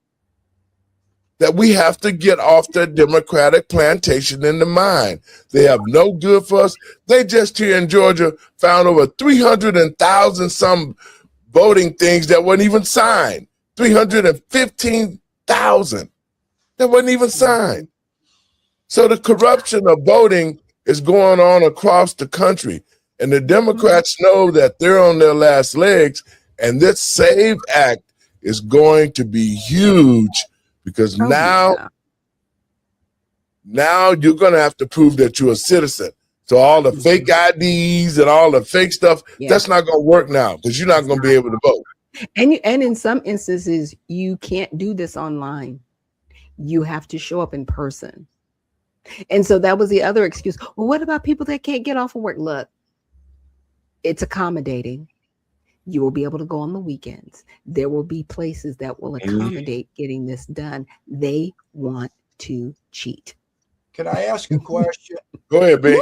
That we have to get off the Democratic plantation in the mind. They have no good for us. They just here in Georgia found over 300,000 some voting things that weren't even signed. 315,000 that wasn't even signed. So the corruption of voting is going on across the country. And the Democrats know that they're on their last legs. And this SAVE Act is going to be huge because now you're going to have to prove that you're a citizen. So all the fake IDs and all the fake stuff, that's not going to work now because you're not going to be able to vote. And in some instances, you can't do this online. You have to show up in person. And so that was the other excuse. Well, what about people that can't get off of work? Look, it's accommodating. You will be able to go on the weekends. There will be places that will accommodate getting this done. They want to cheat. Can I ask a question? Go ahead, babe.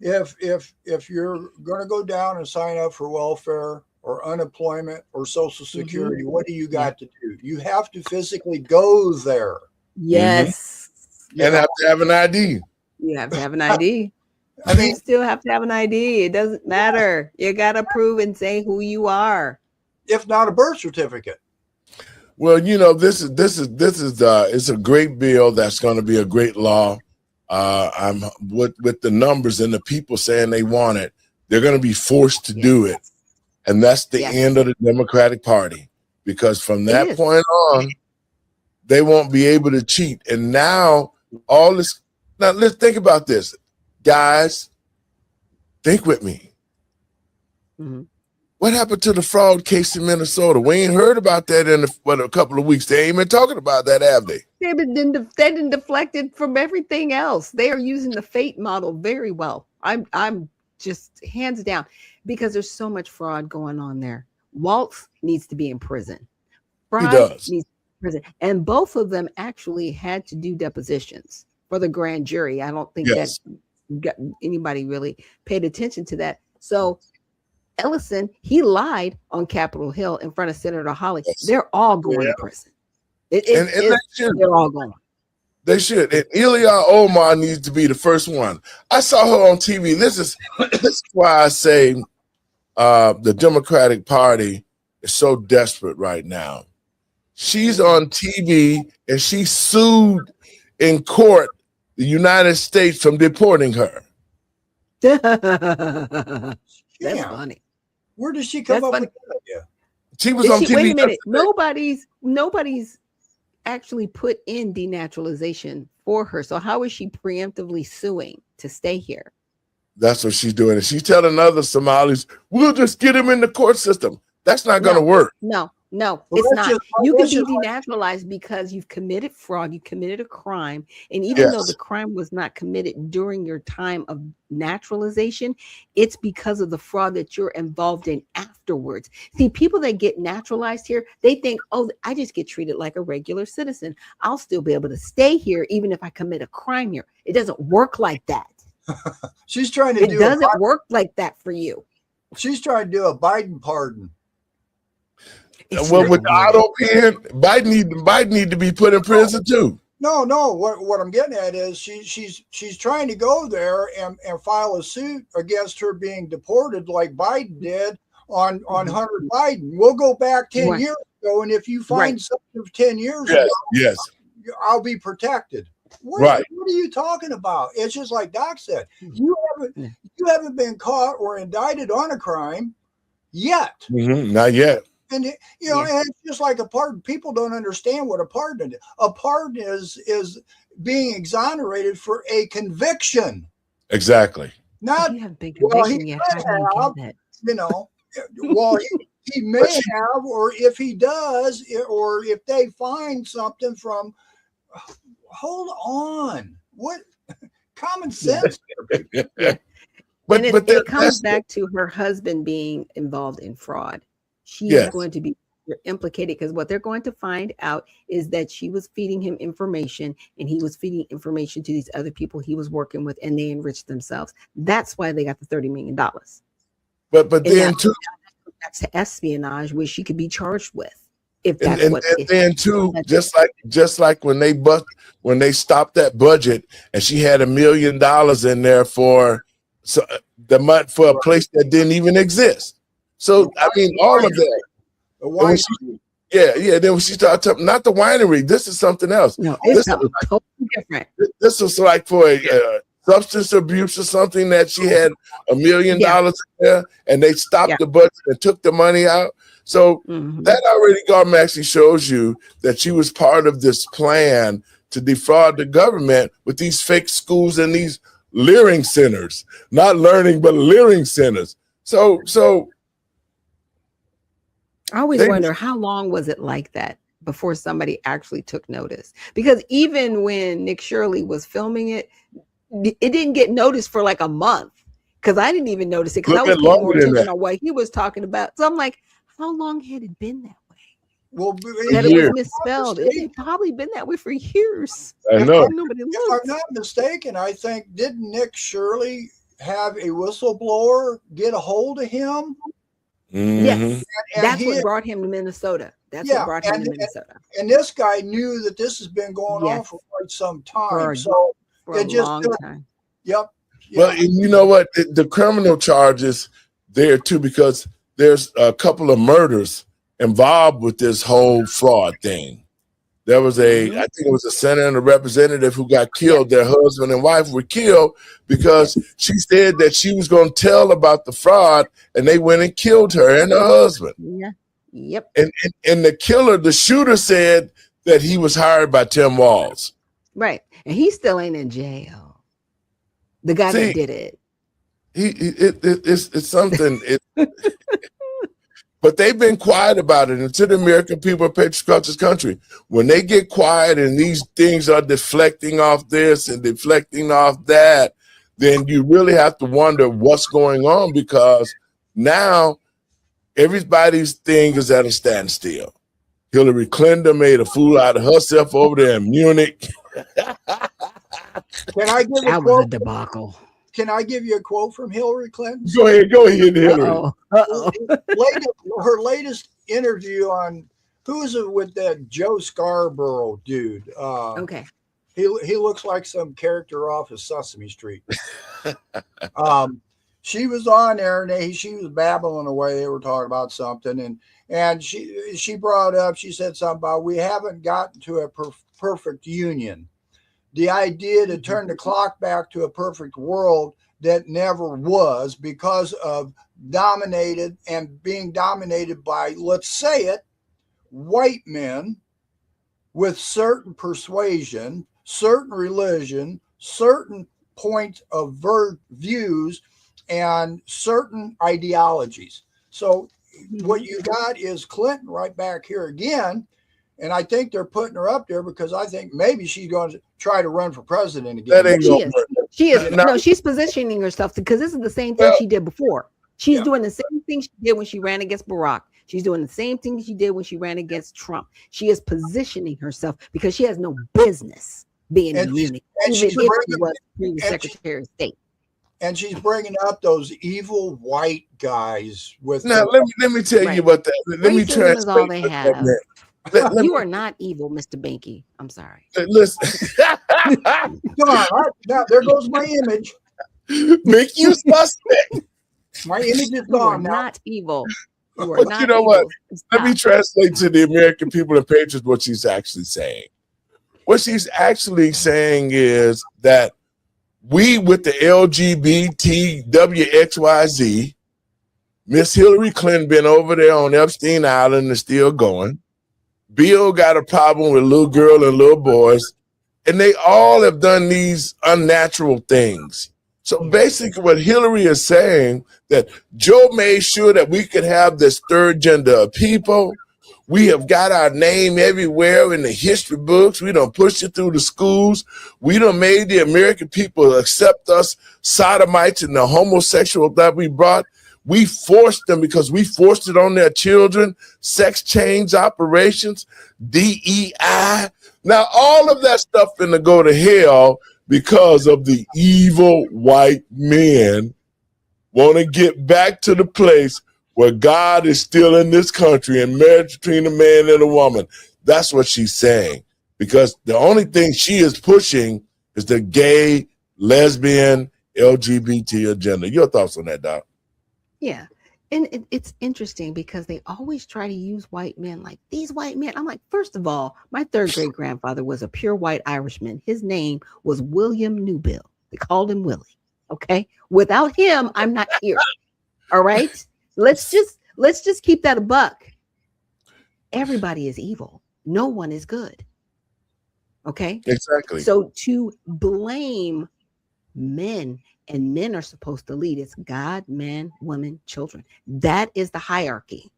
If you're going to go down and sign up for welfare or unemployment or Social Security, what do you got to do? You have to physically go there. Yes. And have to have an ID. You have to have an ID. I mean, you still have to have an ID. It doesn't matter. You got to prove and say who you are. If not a birth certificate. Well, you know, this is it's a great bill that's going to be a great law. I'm with the numbers and the people saying they want it. They're going to be forced to do it, and that's the end of the Democratic Party because from that point on, they won't be able to cheat. And now all this. Now let's think about this, guys. Think with me. What happened to the fraud case in Minnesota? We ain't heard about that in a couple of weeks. They ain't been talking about that, have they? They've been deflected from everything else. They are using the FATE model very well. I'm just hands down because there's so much fraud going on there. Waltz needs to be in prison. He Fry does. needs to be in prison. And both of them actually had to do depositions for the grand jury. I don't think Yes. that anybody really paid attention to that. So Ellison, he lied on Capitol Hill in front of Senator Hawley. Yes. They're all going Yeah. to prison. And they should. They're all going. They should. And Ilya Omar needs to be the first one. I saw her on TV. This is why I say the Democratic Party is so desperate right now. She's on TV and she sued in court the United States from deporting her. That's Yeah. funny. Where does she come That's up funny. with that idea? She was on TV. Wait a minute. yesterday. Nobody's actually put in denaturalization for her. So how is she preemptively suing to stay here? That's what she's doing. And she's telling other Somalis, we'll just get him in the court system. That's not going to work. No, Well, it's that's not. just- You can that's be just like- denaturalized because you've committed fraud, you committed a crime, and even though Yes. the crime was not committed during your time of naturalization, it's because of the fraud that you're involved in afterwards. See, people that get naturalized here, they think, oh, I just get treated like a regular citizen. I'll still be able to stay here even if I commit a crime here. It doesn't work like that. She's trying to It do. doesn't work like that for you. She's trying to do a Biden pardon. It's Well, not with the gonna work. auto pen, Biden need to be put in prison too. No. What I'm getting at is she's trying to go there and file a suit against her being deported like Biden did on Hunter Biden. We'll go back 10 Right. years ago, and if you find Right. something of 10 years Yes, ago, yes. I'll be protected. What, Right. what are you talking about? It's just like Doc said. Mm-hmm. You haven't been caught or indicted on a crime yet. Not yet. And and it's just like a pardon. People don't understand what a pardon is. A pardon is being exonerated for a conviction, Exactly. not You have big well, conviction he yet. could How do you have, get that? you know. Well, he may have, or if he does, or if they find something from. Hold on, what common sense? But And but it comes that's back to her husband being involved in fraud. She's Yes. going to be implicated because what they're going to find out is that she was feeding him information and he was feeding information to these other people he was working with, and they enriched themselves. That's why they got the $30 million. but And then now too that's the espionage, which she could be charged with if that's and what. then too, just like when they stopped that budget and she had $1 million in there for the month for a place that didn't even exist. So I mean, all of that. The And when wine- she- yeah. Then when she started talking, not the winery. This is something else. No, it's This, something totally different. this was like for a substance abuse or something that she had $1 million in there, and they stopped Yeah. the budget and took the money out. So Mhm. that already, Garm, actually shows you that she was part of this plan to defraud the government with these fake schools and these learning centers, not learning, but learning centers. So I always They- wonder how long was it like that before somebody actually took notice? Because even when Nick Shirley was filming it, it didn't get noticed for like a month. Because I didn't even notice it because I Look was at paying more longer than attention that. on what he was talking about. So I'm like, how long had it been that way? well, That it years. was misspelled. It had probably been that way for years. I know. Nobody If I'm looked. not mistaken, I think didn't Nick Shirley have a whistleblower get a hold of him? Mhm. Yes, And that's he- what brought him to Minnesota. That's Yeah, what brought him and- to Minnesota And this guy knew that this has been going on Yes. for quite some time. For- So, for a it just long took- time. yep. Well, and you know what? The criminal charges there too, because there's a couple of murders involved with this whole fraud thing. There was I think it was a senator and a representative who got killed. Their husband and wife were killed because she said that she was going to tell about the fraud, and they went and killed her and her husband. Yeah. Yep. And the killer, the shooter, said that he was hired by Tim Walz. Right. And he still ain't in jail. The guy See, that did it. It's something. But they've been quiet about it. And to the American people of Patriots across this country, when they get quiet and these things are deflecting off this and deflecting off that, then you really have to wonder what's going on, because now Everybody's thing is at a standstill. Hillary Clinton made a fool out of herself over there in Munich. Can I give That was a debacle. Can I give you a quote from Hillary Clinton? Go ahead, Hillary. Her latest interview on who's it with that Joe Scarborough dude? Okay. He looks like some character off of Sesame Street. She was on there and she was babbling away. They were talking about something, and she brought up. She said something about we haven't gotten to a perfect union. The idea to turn the clock back to a perfect world that never was because of being dominated by, let's say it, white men with certain persuasion, certain religion, certain point of views, and certain ideologies. So what you got is Clinton right back here again. And I think they're putting her up there because I think maybe she's going to try to run for president again. That ain't She is. No, she's positioning herself because this is the same thing she did before. She's doing the same thing she did when she ran against Barack. She's doing the same thing she did when she ran against Trump. She is positioning herself because she has no business being in Munich, even if she was Secretary of State. And she's bringing up those evil white guys with. Now, let me tell you what that. Let me translate. Is all they have. You are not evil, Mr. Binky. I'm sorry. Listen. Come on, now there goes my image. Make you suspect. My image is gone. You are now. not evil. You are But not you know evil. what? Stop. Let me translate to the American people and patriots what she's actually saying. What she's actually saying is that we with the LGBTWXYZ, Miss Hillary Clinton been over there on Epstein Island and still going. Bill got a problem with little girl and little boys, and they all have done these unnatural things. So basically what Hillary is saying, that Joe made sure that we could have this third gender of people. We have got our name everywhere in the history books. We done pushed it through the schools. We done made the American people accept us sodomites and the homosexual that we brought. We forced them because we forced it on their children, sex change operations, DEI. Now, all of that stuff finna go to hell because of the evil white men want to get back to the place where God is still in this country and marriage between a man and a woman. That's what she's saying. Because the only thing she is pushing is the gay, lesbian, LGBT agenda. Your thoughts on that, Doc? Yeah. And it's interesting because they always try to use white men like these white men. I'm like, first of all, my third great grandfather was a pure white Irishman. His name was William Newbill. They called him Willie. Okay. Without him, I'm not here. All right. Let's just keep that a buck. Everybody is evil. No one is good. Okay. Exactly. So to blame men, and men are supposed to lead. It's God, man, woman, children. That is the hierarchy.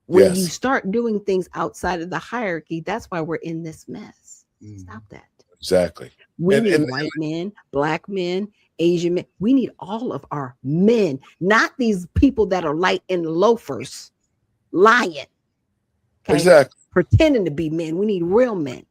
When you start doing things outside of the hierarchy, that's why we're in this mess. Stop that. Exactly. We need white men, black men, Asian men. We need all of our men, not these people that are light and loafers lying. Okay? Exactly. Pretending to be men. We need real men.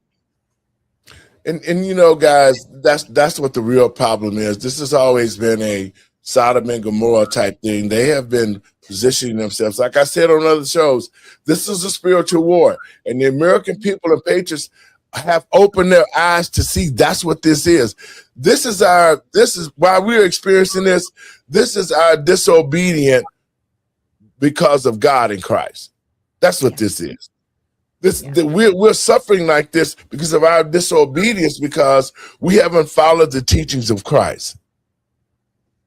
And you know, guys, that's what the real problem is. This has always been a Sodom and Gomorrah type thing. They have been positioning themselves. Like I said on other shows, this is a spiritual war. And the American people and patriots have opened their eyes to see that's what this is. This is why we're experiencing this. This is our disobedient because of God in Christ. That's what this is. We're suffering like this because of our disobedience, because we haven't followed the teachings of Christ.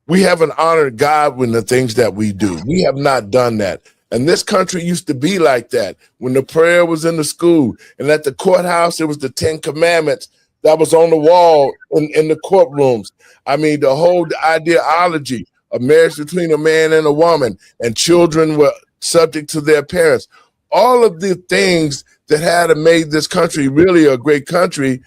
We haven't honored God with the things that we do. We have not done that. And this country used to be like that. When the prayer was in the school and at the courthouse, it was the 10 Commandments that was on the wall in the courtrooms. I mean, the whole ideology of marriage between a man and a woman, and children were subject to their parents. All of the things that had made this country really a great country,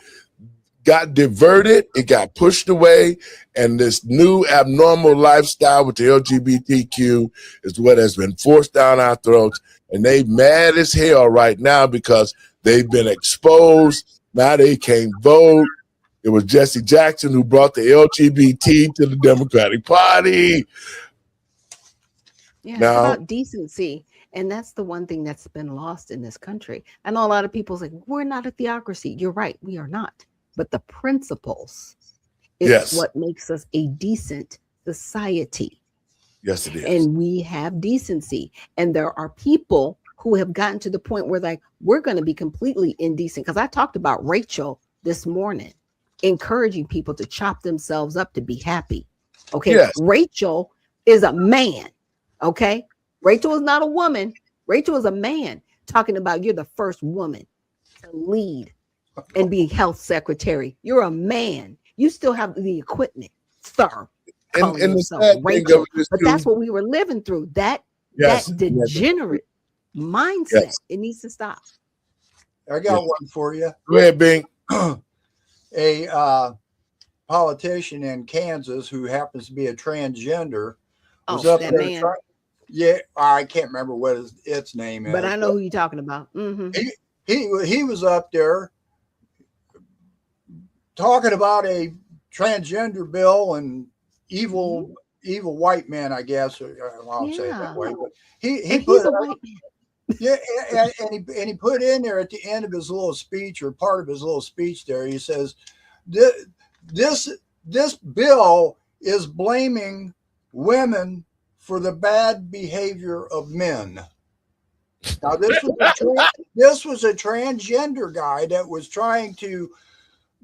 got diverted, it got pushed away, and this new abnormal lifestyle with the LGBTQ is what has been forced down our throats. And they mad as hell right now because they've been exposed. Now they can't vote. It was Jesse Jackson who brought the LGBT to the Democratic Party. Yeah, Now- it's about decency. And that's the one thing that's been lost in this country. I know a lot of people say, we're not a theocracy. You're right, we are not. But the principles is Yes. what makes us a decent society. Yes, it is. And we have decency. And there are people who have gotten to the point where like, we're going to be completely indecent. Because I talked about Rachel this morning, encouraging people to chop themselves up to be happy. Okay. Yes. Rachel is a man. Okay. Rachel is not a woman. Rachel is a man talking about you're the first woman to lead and be health secretary. You're a man. You still have the equipment, sir. Calling And the yourself sad thing Rachel. of it is But too- that's what we were living through. That Yes. degenerate mindset. Yes. It needs to stop. I got Yeah. one for you. Go ahead, Bing. A politician in Kansas who happens to be a transgender was Oh, up that there. man. Yeah, I can't remember what its name is. But I know who you're talking about. Mhm. He was up there talking about a transgender bill and evil white men, I guess. I'll say it Yeah. that way. But he And put he's a white man. yeah, and he put in there at the end of his little speech, or part of his little speech there, he says, this bill is blaming women for the bad behavior of men. Now, this was a transgender guy that was trying to.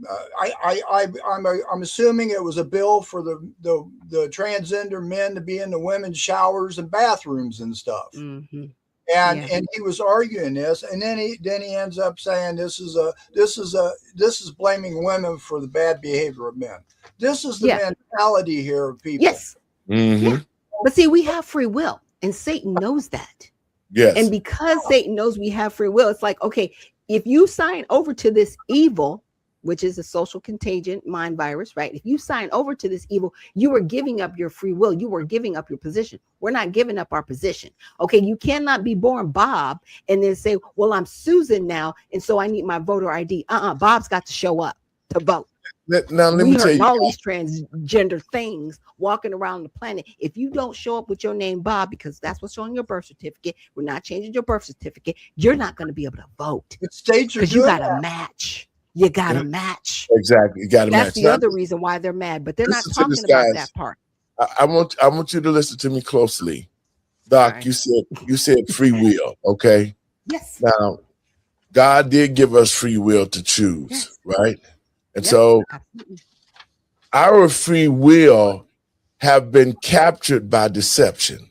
I'm assuming it was a bill for the transgender men to be in the women's showers and bathrooms and stuff. Mhm. And Yeah. and he was arguing this, and then he ends up saying this is blaming women for the bad behavior of men. This is the Yeah. mentality here of people. Yes. Mm-hmm. But see, we have free will, and Satan knows that. Yes. And because Satan knows we have free will, it's like, okay, if you sign over to this evil, which is a social contagion mind virus, right? If you sign over to this evil, you are giving up your free will. You are giving up your position. We're not giving up our position. Okay. You cannot be born Bob and then say, well, I'm Susan now, and so I need my voter ID. Bob's got to show up to vote. Now, let We me tell heard you. all these transgender things walking around the planet. If you don't show up with your name, Bob, because that's what's on your birth certificate, we're not changing your birth certificate. You're not going to be able to vote But states are because you doing got to that. match. You got to match. Exactly. You got to That's match. the Now, other reason why they're mad, but they're not listen to this, talking about guys. that part. I want you to listen to me closely. Doc, Right. you said free will, okay? Yes. Now, God did give us free will to choose, Yes. right? And Yep, so absolutely. our free will have been captured by deception.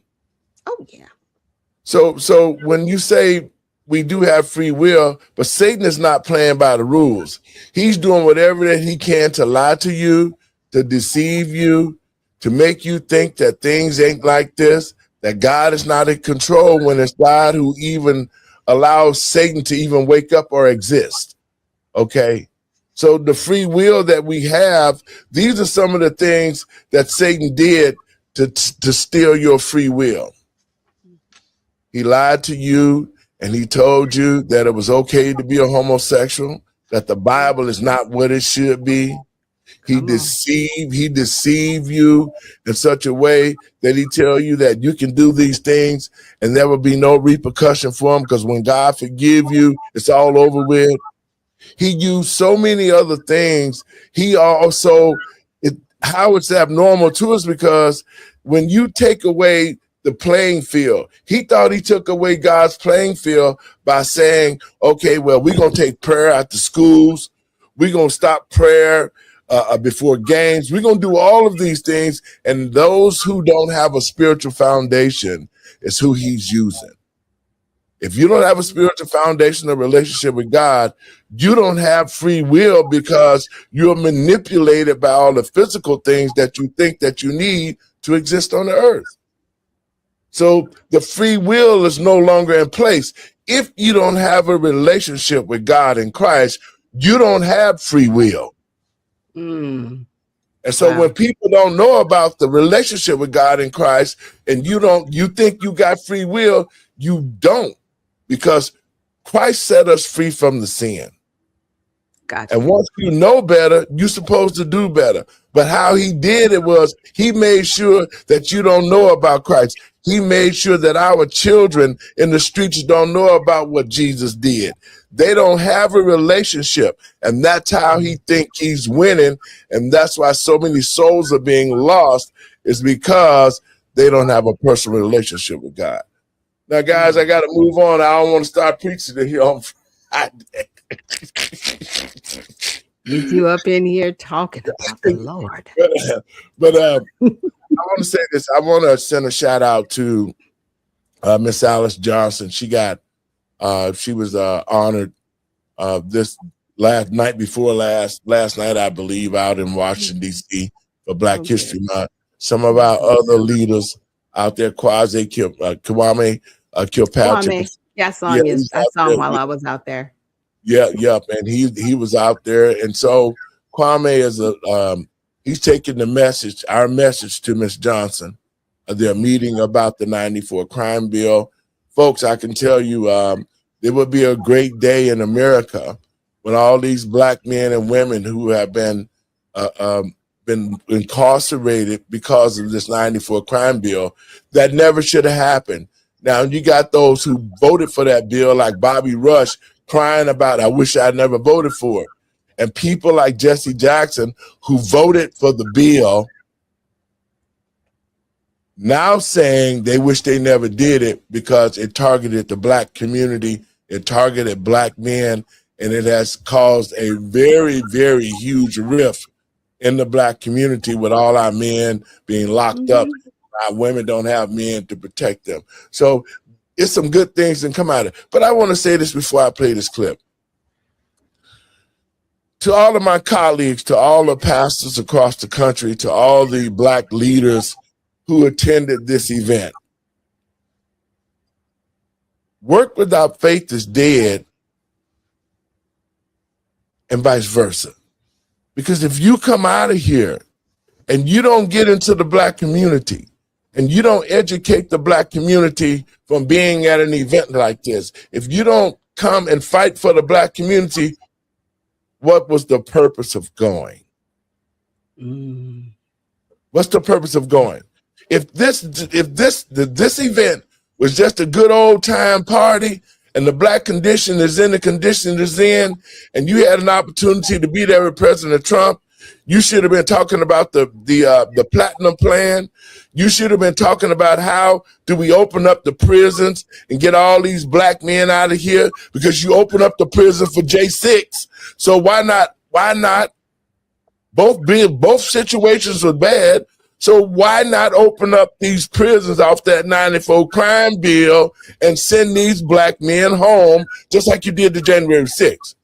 Oh yeah. So when you say we do have free will, but Satan is not playing by the rules. He's doing whatever that he can to lie to you, to deceive you, to make you think that things ain't like this, that God is not in control when it's God who even allows Satan to even wake up or exist. Okay. So the free will that we have, these are some of the things that Satan did to steal your free will. He lied to you and he told you that it was okay to be a homosexual, that the Bible is not what it should be. He deceived you in such a way that he tell you that you can do these things and there will be no repercussion for them, because when God forgive you, it's all over with. He used so many other things. He also, how it's abnormal to us, because when you take away the playing field, he thought he took away God's playing field by saying, okay, well, we're going to take prayer at the schools. We're going to stop prayer before games. We're going to do all of these things. And those who don't have a spiritual foundation is who he's using. If you don't have a spiritual foundation, a relationship with God, you don't have free will, because you're manipulated by all the physical things that you think that you need to exist on the earth. So the free will is no longer in place. If you don't have a relationship with God in Christ, you don't have free will. Mm. And so when people don't know about the relationship with God in Christ, and you think you got free will, you don't, because Christ set us free from the sin. Gotcha. And once you know better, you're supposed to do better. But how he did it was he made sure that you don't know about Christ. He made sure that our children in the streets don't know about what Jesus did. They don't have a relationship. And that's how he thinks he's winning. And that's why so many souls are being lost, is because they don't have a personal relationship with God. Now, guys, I got to move on. I don't want to start preaching to here on Friday. Get you up in here talking about the Lord. But I want to say this. I want to send a shout out to Miss Alice Johnson. She was honored this last night, I believe, out in Washington, D.C. for Black History Month. Some of our other leaders out there, Kwame Kilpatrick. Yeah, I saw him. I saw him while I was out there. Yep, and he was out there, and so Kwame is he's taking our message to Miss Johnson. They're meeting about the '94 crime bill, folks. I can tell you, there will be a great day in America when all these Black men and women who have been incarcerated because of this '94 crime bill that never should have happened. Now you got those who voted for that bill, like Bobby Rush, crying about, I wish I'd never voted for it. And people like Jesse Jackson, who voted for the bill, now saying they wish they never did it because it targeted the Black community, it targeted Black men, and it has caused a very, very huge rift in the Black community, with all our men being locked up. Our women don't have men to protect them. So it's some good things that come out of it. But I want to say this before I play this clip. To all of my colleagues, to all the pastors across the country, to all the Black leaders who attended this event, work without faith is dead, and vice versa. Because if you come out of here and you don't get into the Black community, and you don't educate the Black community from being at an event like this, if you don't come and fight for the Black community, what was the purpose of going? What's the purpose of going? If this event was just a good old time party, and the Black condition is in the condition it's in, and you had an opportunity to be there with President Trump, you should have been talking about the Platinum Plan. You should have been talking about how do we open up the prisons and get all these Black men out of here, because you open up the prison for J6. So why not? Both situations were bad. So why not open up these prisons off that '94 crime bill and send these Black men home, just like you did the January 6th?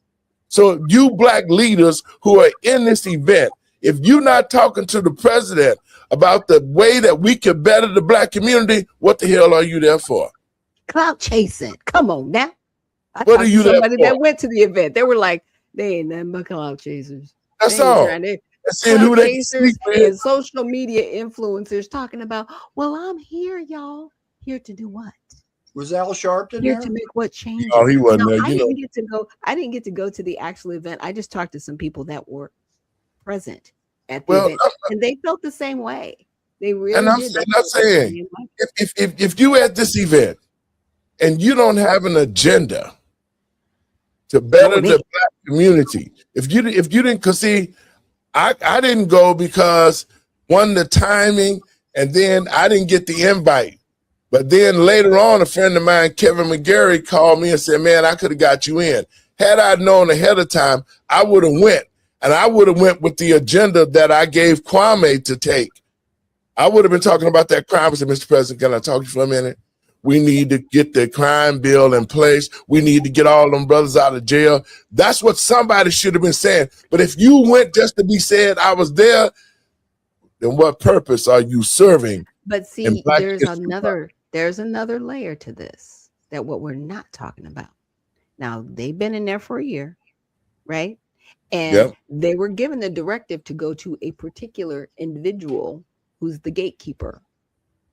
So you Black leaders who are in this event, if you're not talking to the president about the way that we can better the Black community, what the hell are you there for? Clout chasing. Come on now. What are you there for? That went to the event. They were like, they ain't nothing but clout chasers. That's all. Seeing who they and social media influencers talking about, well, I'm here, y'all. Here to do what? Was Al Sharpton here there? to make what change? No, he wasn't there. I didn't get to go to the actual event. I just talked to some people that were present at the event, and they felt the same way. They really and I'm not saying if you at this event and you don't have an agenda to better the Black community, if you didn't, because see, I didn't go because one, the timing, and then I didn't get the invite. But then later on, a friend of mine, Kevin McGarry, called me and said, man, I could have got you in. Had I known ahead of time, I would have went. And I would have went with the agenda that I gave Kwame to take. I would have been talking about that crime. I said, Mr. President, can I talk to you for a minute? We need to get the crime bill in place. We need to get all them brothers out of jail. That's what somebody should have been saying. But if you went just to be said I was there, then what purpose are you serving? But see, there's another layer to this, that what we're not talking about. Now, they've been in there for a year, right? And Yep. they were given the directive to go to a particular individual who's the gatekeeper.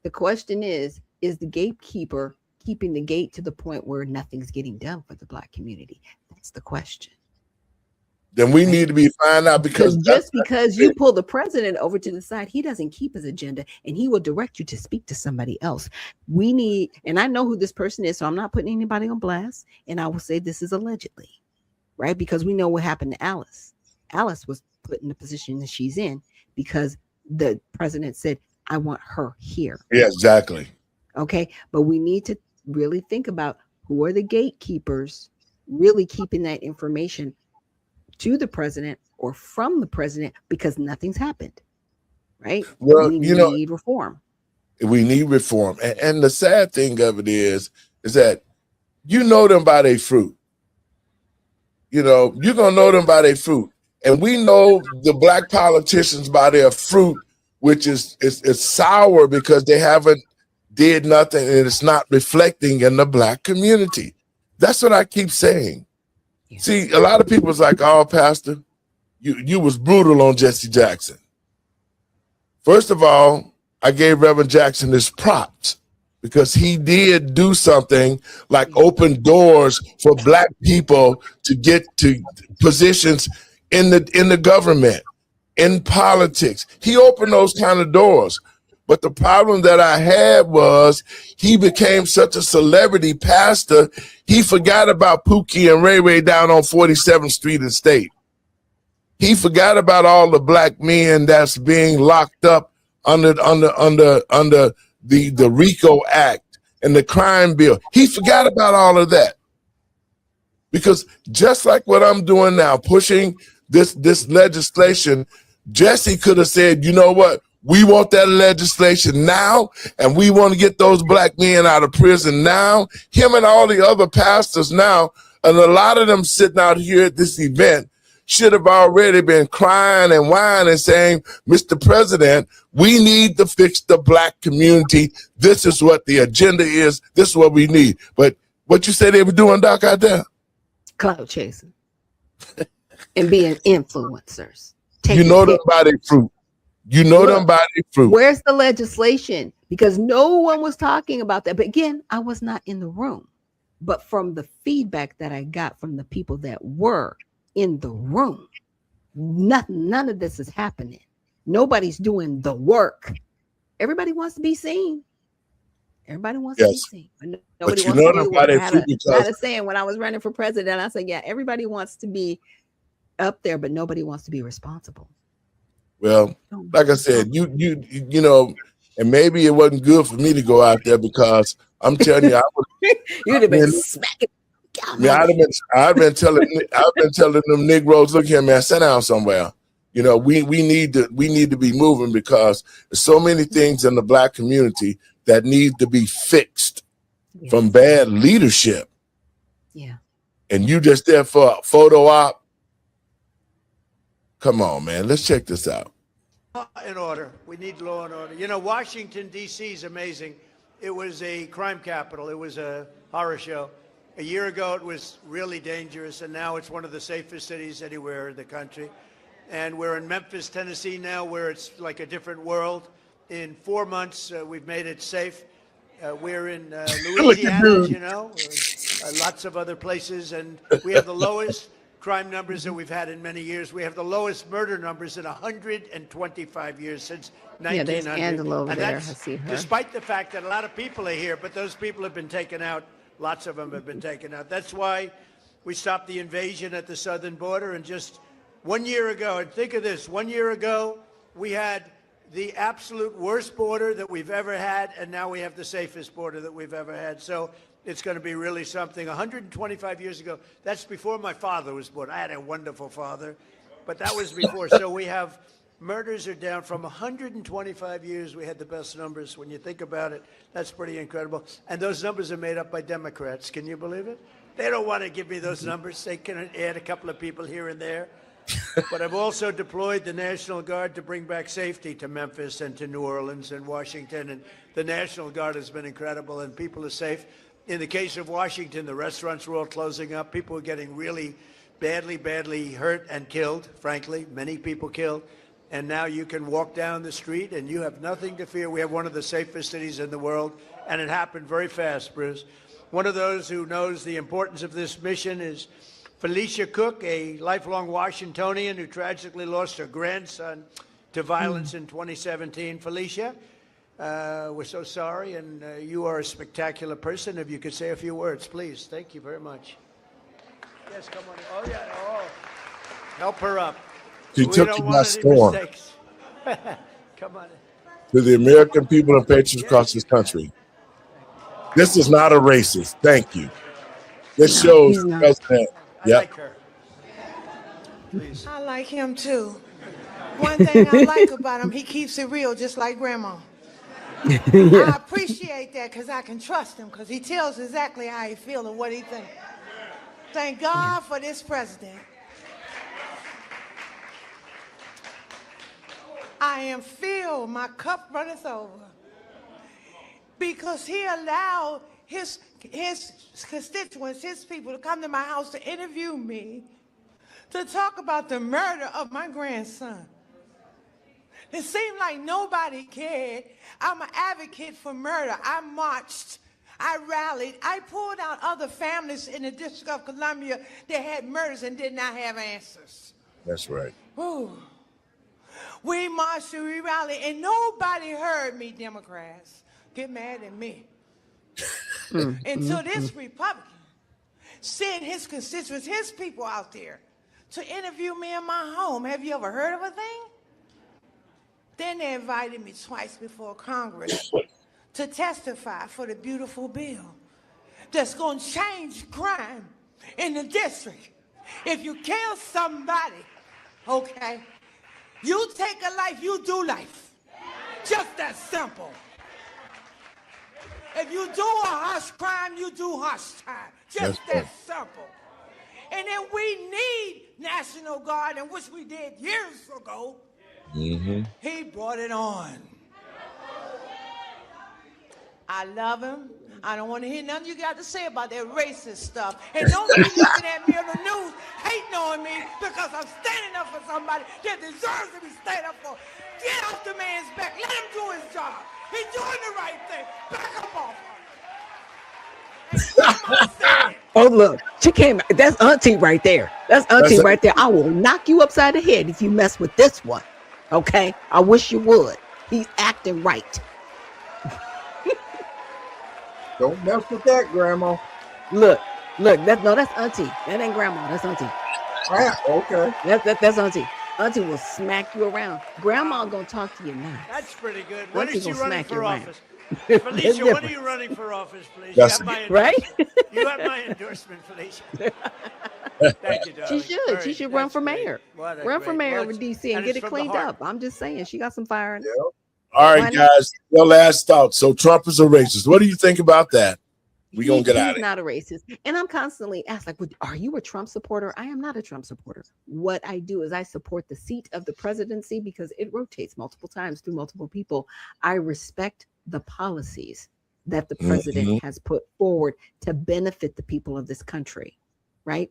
The question is the gatekeeper keeping the gate to the point where nothing's getting done for the Black community? That's the question. Then we need to be find out, because just because you pull the president over to the side, he doesn't keep his agenda, and he will direct you to speak to somebody else. We need, and I know who this person is, so I'm not putting anybody on blast, and I will say this is allegedly, right? Because we know what happened to Alice. Alice was put in the position that she's in because the president said, I want her here. Yeah, exactly. Okay. But we need to really think about who are the gatekeepers really keeping that information to the president or from the president, because nothing's happened. Right. Well, we you know, need reform. We need reform. And the sad thing of it is that you know them by their fruit. You know, you're going to know them by their fruit. And we know the Black politicians by their fruit, which is sour because they haven't did nothing and it's not reflecting in the Black community. That's what I keep saying. Yeah. See, a lot of people's like, oh, Pastor, you was brutal on Jesse Jackson. First of all, I gave Reverend Jackson his props because he did do something like open doors for Black people to get to positions in the government, in politics. He opened those kind of doors. But the problem that I had was he became such a celebrity pastor, he forgot about Pookie and Ray Ray down on 47th Street and State. He forgot about all the Black men that's being locked up under the RICO Act and the crime bill. He forgot about all of that. Because just like what I'm doing now, pushing this legislation, Jesse could have said, you know what? We want that legislation now, and we want to get those Black men out of prison now. Him and all the other pastors now, and a lot of them sitting out here at this event should have already been crying and whining, saying, Mr. President, we need to fix the Black community. This is what the agenda is. This is what we need. But what you say they were doing, Doc, out there? Cloud chasing and being influencers. You know them by their fruit. You know them by their fruit. Where's the legislation? Because no one was talking about that. But again, I was not in the room. But from the feedback that I got from the people that were in the room, none of this is happening. Nobody's doing the work. Everybody wants to be seen. Everybody wants to be seen. Nobody wants to do what I had a saying when I was running for president. I said, yeah, everybody wants to be up there, but nobody wants to be responsible. Well, like I said, you know, and maybe it wasn't good for me to go out there because I'm telling you, I would. You'd have been smacking. Yeah, I've been telling them Negroes, look here, man, sit down somewhere. You know, we need to be moving because there's so many things in the Black community that need to be fixed from bad leadership. Yeah. And you just there for a photo op. Come on, man. Let's check this out. Law and order. We need law and order. You know, Washington, D.C. is amazing. It was a crime capital. It was a horror show. A year ago, it was really dangerous, and now it's one of the safest cities anywhere in the country. And we're in Memphis, Tennessee now, where it's like a different world. In 4 months, we've made it safe. We're in Louisiana, you know, lots of other places, and we have the lowest crime numbers that we've had in many years. We have the lowest murder numbers in 125 years since 1900. Yeah, there's Angela over there. I see her. Despite the fact that a lot of people are here, but those people have been taken out. Lots of them have been taken out. That's why we stopped the invasion at the southern border. And just 1 year ago, and think of this, 1 year ago, we had the absolute worst border that we've ever had, and now we have the safest border that we've ever had. So it's going to be really something. 125 years ago, that's before my father was born. I had a wonderful father, but that was before. So we have murders are down from 125 years. We had the best numbers. When you think about it, that's pretty incredible. And those numbers are made up by Democrats. Can you believe it? They don't want to give me those numbers. They can add a couple of people here and there. But I've also deployed the National Guard to bring back safety to Memphis and to New Orleans and Washington. And the National Guard has been incredible, and people are safe. In the case of Washington, the restaurants were all closing up. People were getting really badly, badly hurt and killed, frankly, many people killed. And now you can walk down the street and you have nothing to fear. We have one of the safest cities in the world, and it happened very fast, Bruce. One of those who knows the importance of this mission is Felicia Cook, a lifelong Washingtonian who tragically lost her grandson to violence in 2017. Felicia, we're so sorry, and you are a spectacular person. If you could say a few words, please. Thank you very much. Yes, come on. Oh, yeah. Oh, help her up. She took you by storm. Come on. To the American people and patriots across this country, this is not a racist. Thank you. This shows the president. I like her. Please. I like him too. One thing I like about him, he keeps it real, just like Grandma. I appreciate that because I can trust him because he tells exactly how he feels and what he thinks. Thank God for this president. I am filled, my cup runneth over, because he allowed his constituents, his people, to come to my house to interview me, to talk about the murder of my grandson. It seemed like nobody cared. I'm an advocate for murder. I marched, I rallied, I pulled out other families in the District of Columbia that had murders and did not have answers. That's right. Ooh. We marched and we rallied, and nobody heard me, Democrats. Get mad at me. Until this Republican sent his constituents, his people out there to interview me in my home. Have you ever heard of a thing? Then they invited me twice before Congress to testify for the beautiful bill that's going to change crime in the district. If you kill somebody, okay, you take a life, you do life. Just that simple. If you do a harsh crime, you do harsh time. Just that simple. And then we need National Guard, and which we did years ago. He brought it on. I love him. I don't want to hear nothing you got to say about that racist stuff. And don't be looking at me on the news, hating on me because I'm standing up for somebody that deserves to be standing up for. Get off the man's back. Let him do his job. He's doing the right thing. Back up off him. Oh, look, she came. That's Auntie right there. That's Auntie right there. I will knock you upside the head if you mess with this one. Okay? I wish you would. He's acting right. Don't mess with that, Grandma. Look, that's Auntie. That ain't Grandma. That's Auntie. Ah, okay. That's Auntie. Auntie will smack you around. Grandma gonna talk to you nice. That's pretty good. When Auntie is she gonna running smack you for around. office? Felicia, when are you running for office, please? That's you have my right. You have my endorsement, Felicia. Thank you, darling. She should run for mayor. Run for mayor of DC and get it cleaned up. I'm just saying, she got some fire in it. All right, guys, your last thoughts. So Trump is a racist. What do you think about that? We're going to get out of it. He's not a racist. And I'm constantly asked, like, are you a Trump supporter? I am not a Trump supporter. What I do is I support the seat of the presidency because it rotates multiple times through multiple people. I respect the policies that the president has put forward to benefit the people of this country, right?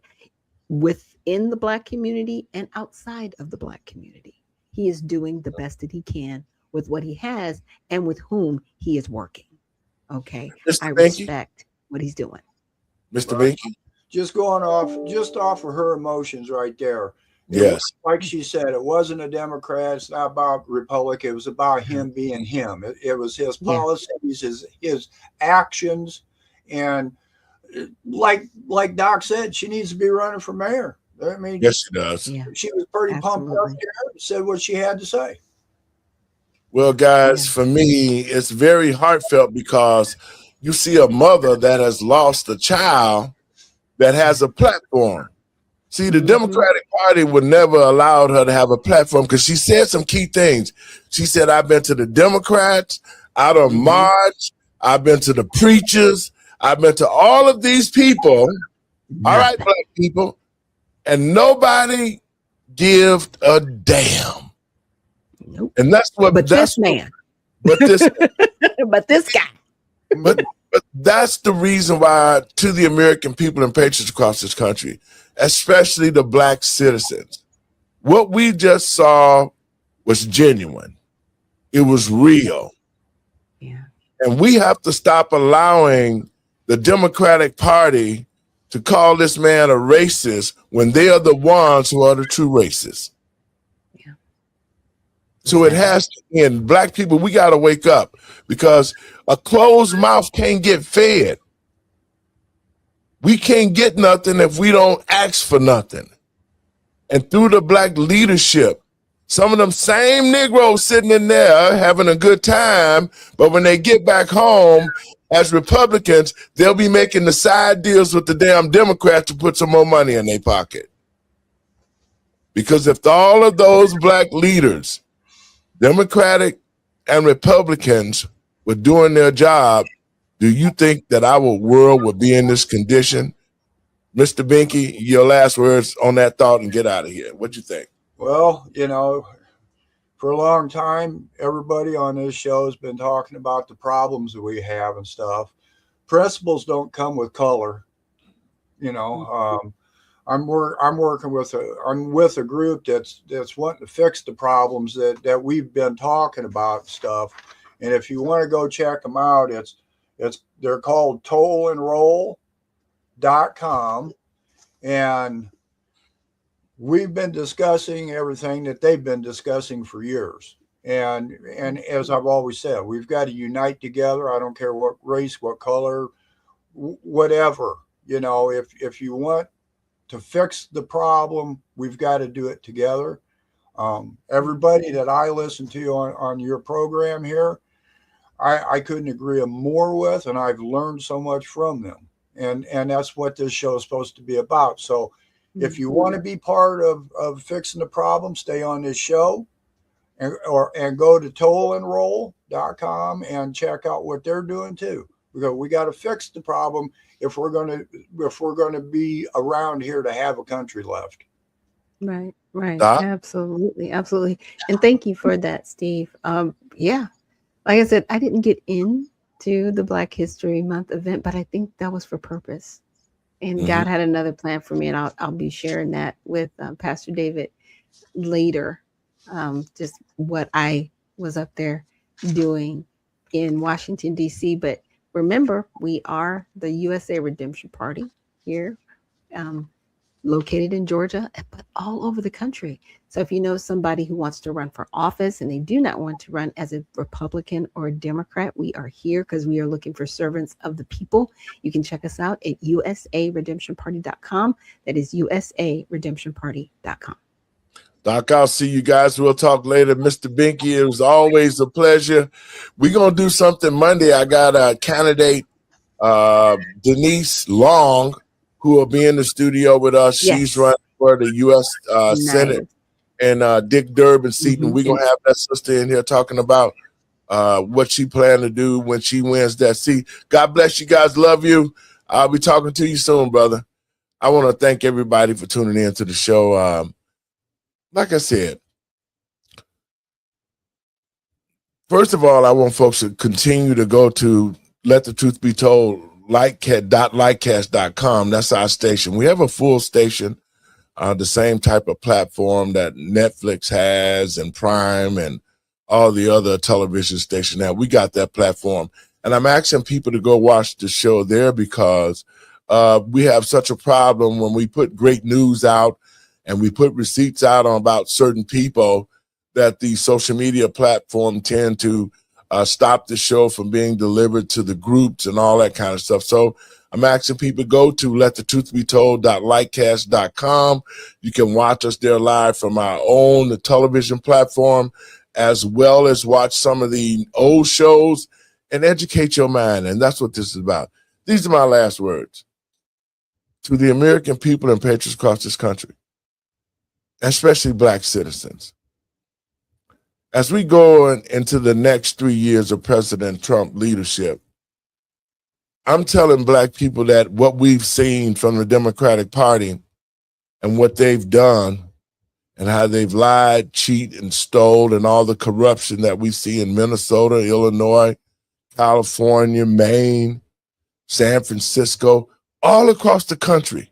Within the Black community and outside of the Black community. He is doing the best that he can with what he has and with whom he is working. Okay. I respect what he's doing. Mr. Binky? Just going off of her emotions right there. Yes. Like she said, it wasn't a Democrat. It's not about Republic. It was about him being him. It was his policies, his actions. And like Doc said, she needs to be running for mayor. I mean, yes, she does. Yeah. She was pretty pumped up there and said what she had to say. Well, guys, for me, it's very heartfelt because you see a mother that has lost a child that has a platform. See, the Democratic Party would never allow her to have a platform because she said some key things. She said, I've been to the Democrats, out of March, I've been to the preachers, I've been to all of these people, all right, Black people, and nobody give a damn. Nope. And that's what this man. But this but this guy. But But that's the reason why, to the American people and patriots across this country, especially the black citizens, what we just saw was genuine. It was real. Yeah. And we have to stop allowing the Democratic Party to call this man a racist when they are the ones who are the true racists. Yeah. So it has to end. Black people, we got to wake up, because a closed mouth can't get fed. We can't get nothing if we don't ask for nothing. And through the black leadership, some of them same Negroes sitting in there having a good time, but when they get back home as Republicans, they'll be making the side deals with the damn Democrats to put some more money in their pocket. Because if all of those black leaders, Democratic and Republicans, were doing their job, do you think that our world would be in this condition? Mr. Binky, your last words on that thought and get out of here. What you think? Well, you know, for a long time, everybody on this show has been talking about the problems that we have and stuff. Principles don't come with color. You know, I'm working with a group that's wanting to fix the problems that we've been talking about and stuff. And if you want to go check them out, they're called tollandroll.com, and we've been discussing everything that they've been discussing for years. And as I've always said, we've got to unite together. I don't care what race, what color, whatever. You know, if you want to fix the problem, we've got to do it together. Everybody that I listen to on your program here, I couldn't agree more with, and I've learned so much from them. And that's what this show is supposed to be about. So if you want to be part of fixing the problem, stay on this show and go to tollandroll.com and check out what they're doing too. Because we got to fix the problem if we're going to be around here to have a country left. Right. Doc? Absolutely. And thank you for that, Steve. Yeah. Like I said, I didn't get into the Black History Month event, but I think that was for purpose. And God had another plan for me, and I'll be sharing that with Pastor David later. Just what I was up there doing in Washington, D.C. But remember, we are the USA Redemption Party here, located in Georgia, but all over the country. So if you know somebody who wants to run for office and they do not want to run as a Republican or a Democrat, we are here because we are looking for servants of the people. You can check us out at usaredemptionparty.com. That is usaredemptionparty.com. Doc, I'll see you guys. We'll talk later. Mr. Binky, it was always a pleasure. We're going to do something Monday. I got a candidate, Denise Long, who will be in the studio with us. Yes. She's running for the U.S. Senate and Dick Durbin seat. And we're going to have that sister in here talking about what she plans to do when she wins that seat. God bless you guys. Love you. I'll be talking to you soon, brother. I want to thank everybody for tuning in to the show. Like I said, first of all, I want folks to continue to go to Let the Truth Be Told, lightcast.com. That's our station. We have a full station, the same type of platform that Netflix has and Prime and all the other television stations. Now we got that platform, and I'm asking people to go watch the show there because we have such a problem when we put great news out and we put receipts out on about certain people that the social media platform tend to stop the show from being delivered to the groups and all that kind of stuff. So I'm asking people to go to letthetruthbetold.lightcast.com. You can watch us there live from our own television platform, as well as watch some of the old shows and educate your mind. And that's what this is about. These are my last words to the American people and patriots across this country, especially Black citizens. As we go into the next 3 years of President Trump leadership, I'm telling Black people that what we've seen from the Democratic Party and what they've done and how they've lied, cheated, and stole, and all the corruption that we see in Minnesota, Illinois, California, Maine, San Francisco, all across the country.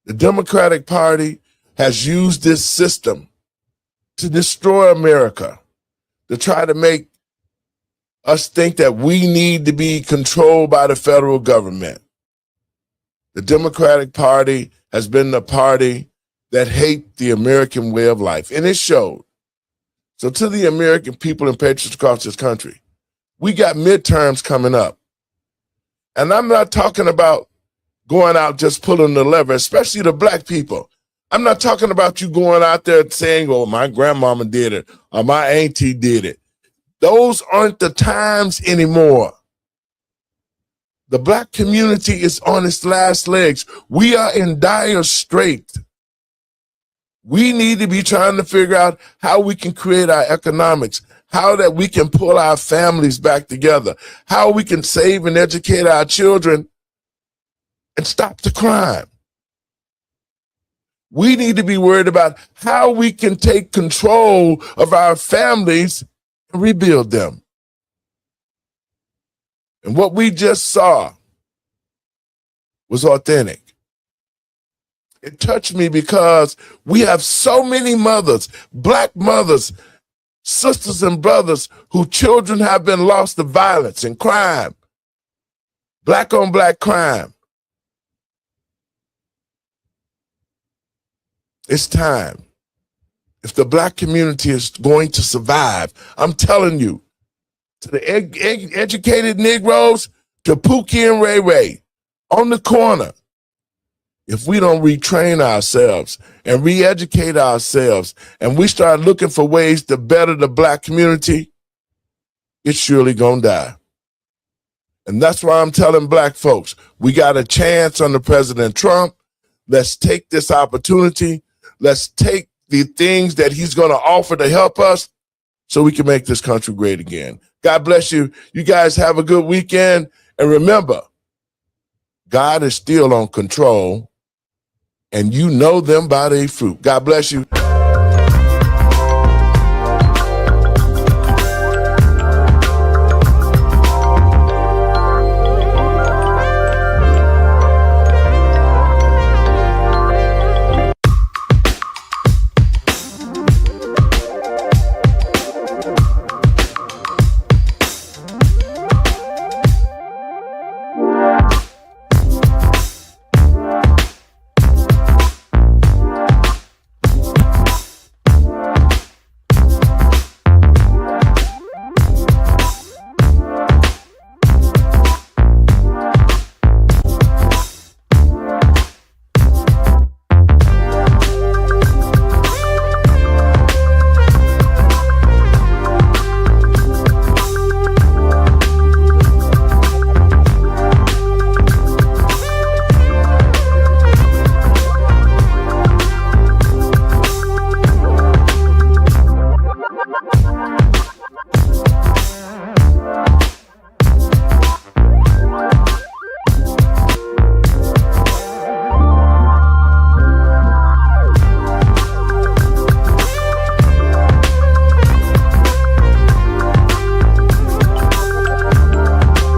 The Democratic Party has used this system to destroy America, to try to make us think that we need to be controlled by the federal government. The Democratic Party has been the party that hate the American way of life, and it showed. So to the American people and patriots across this country, we got midterms coming up. And I'm not talking about going out just pulling the lever, especially the black people. I'm not talking about you going out there saying, oh, my grandmama did it, or my auntie did it. Those aren't the times anymore. The black community is on its last legs. We are in dire straits. We need to be trying to figure out how we can create our economics, how that we can pull our families back together, how we can save and educate our children and stop the crime. We need to be worried about how we can take control of our families and rebuild them. And what we just saw was authentic. It touched me because we have so many mothers, black mothers, sisters and brothers whose children have been lost to violence and crime, black on black crime. It's time. If the black community is going to survive, I'm telling you, to the educated Negroes, to Pookie and Ray Ray on the corner, if we don't retrain ourselves and re-educate ourselves and we start looking for ways to better the black community, it's surely gonna die. And that's why I'm telling black folks, we got a chance under President Trump. Let's take this opportunity. Let's take the things that he's gonna offer to help us so we can make this country great again. God bless you. You guys have a good weekend. And remember, God is still on control, and you know them by their fruit. God bless you.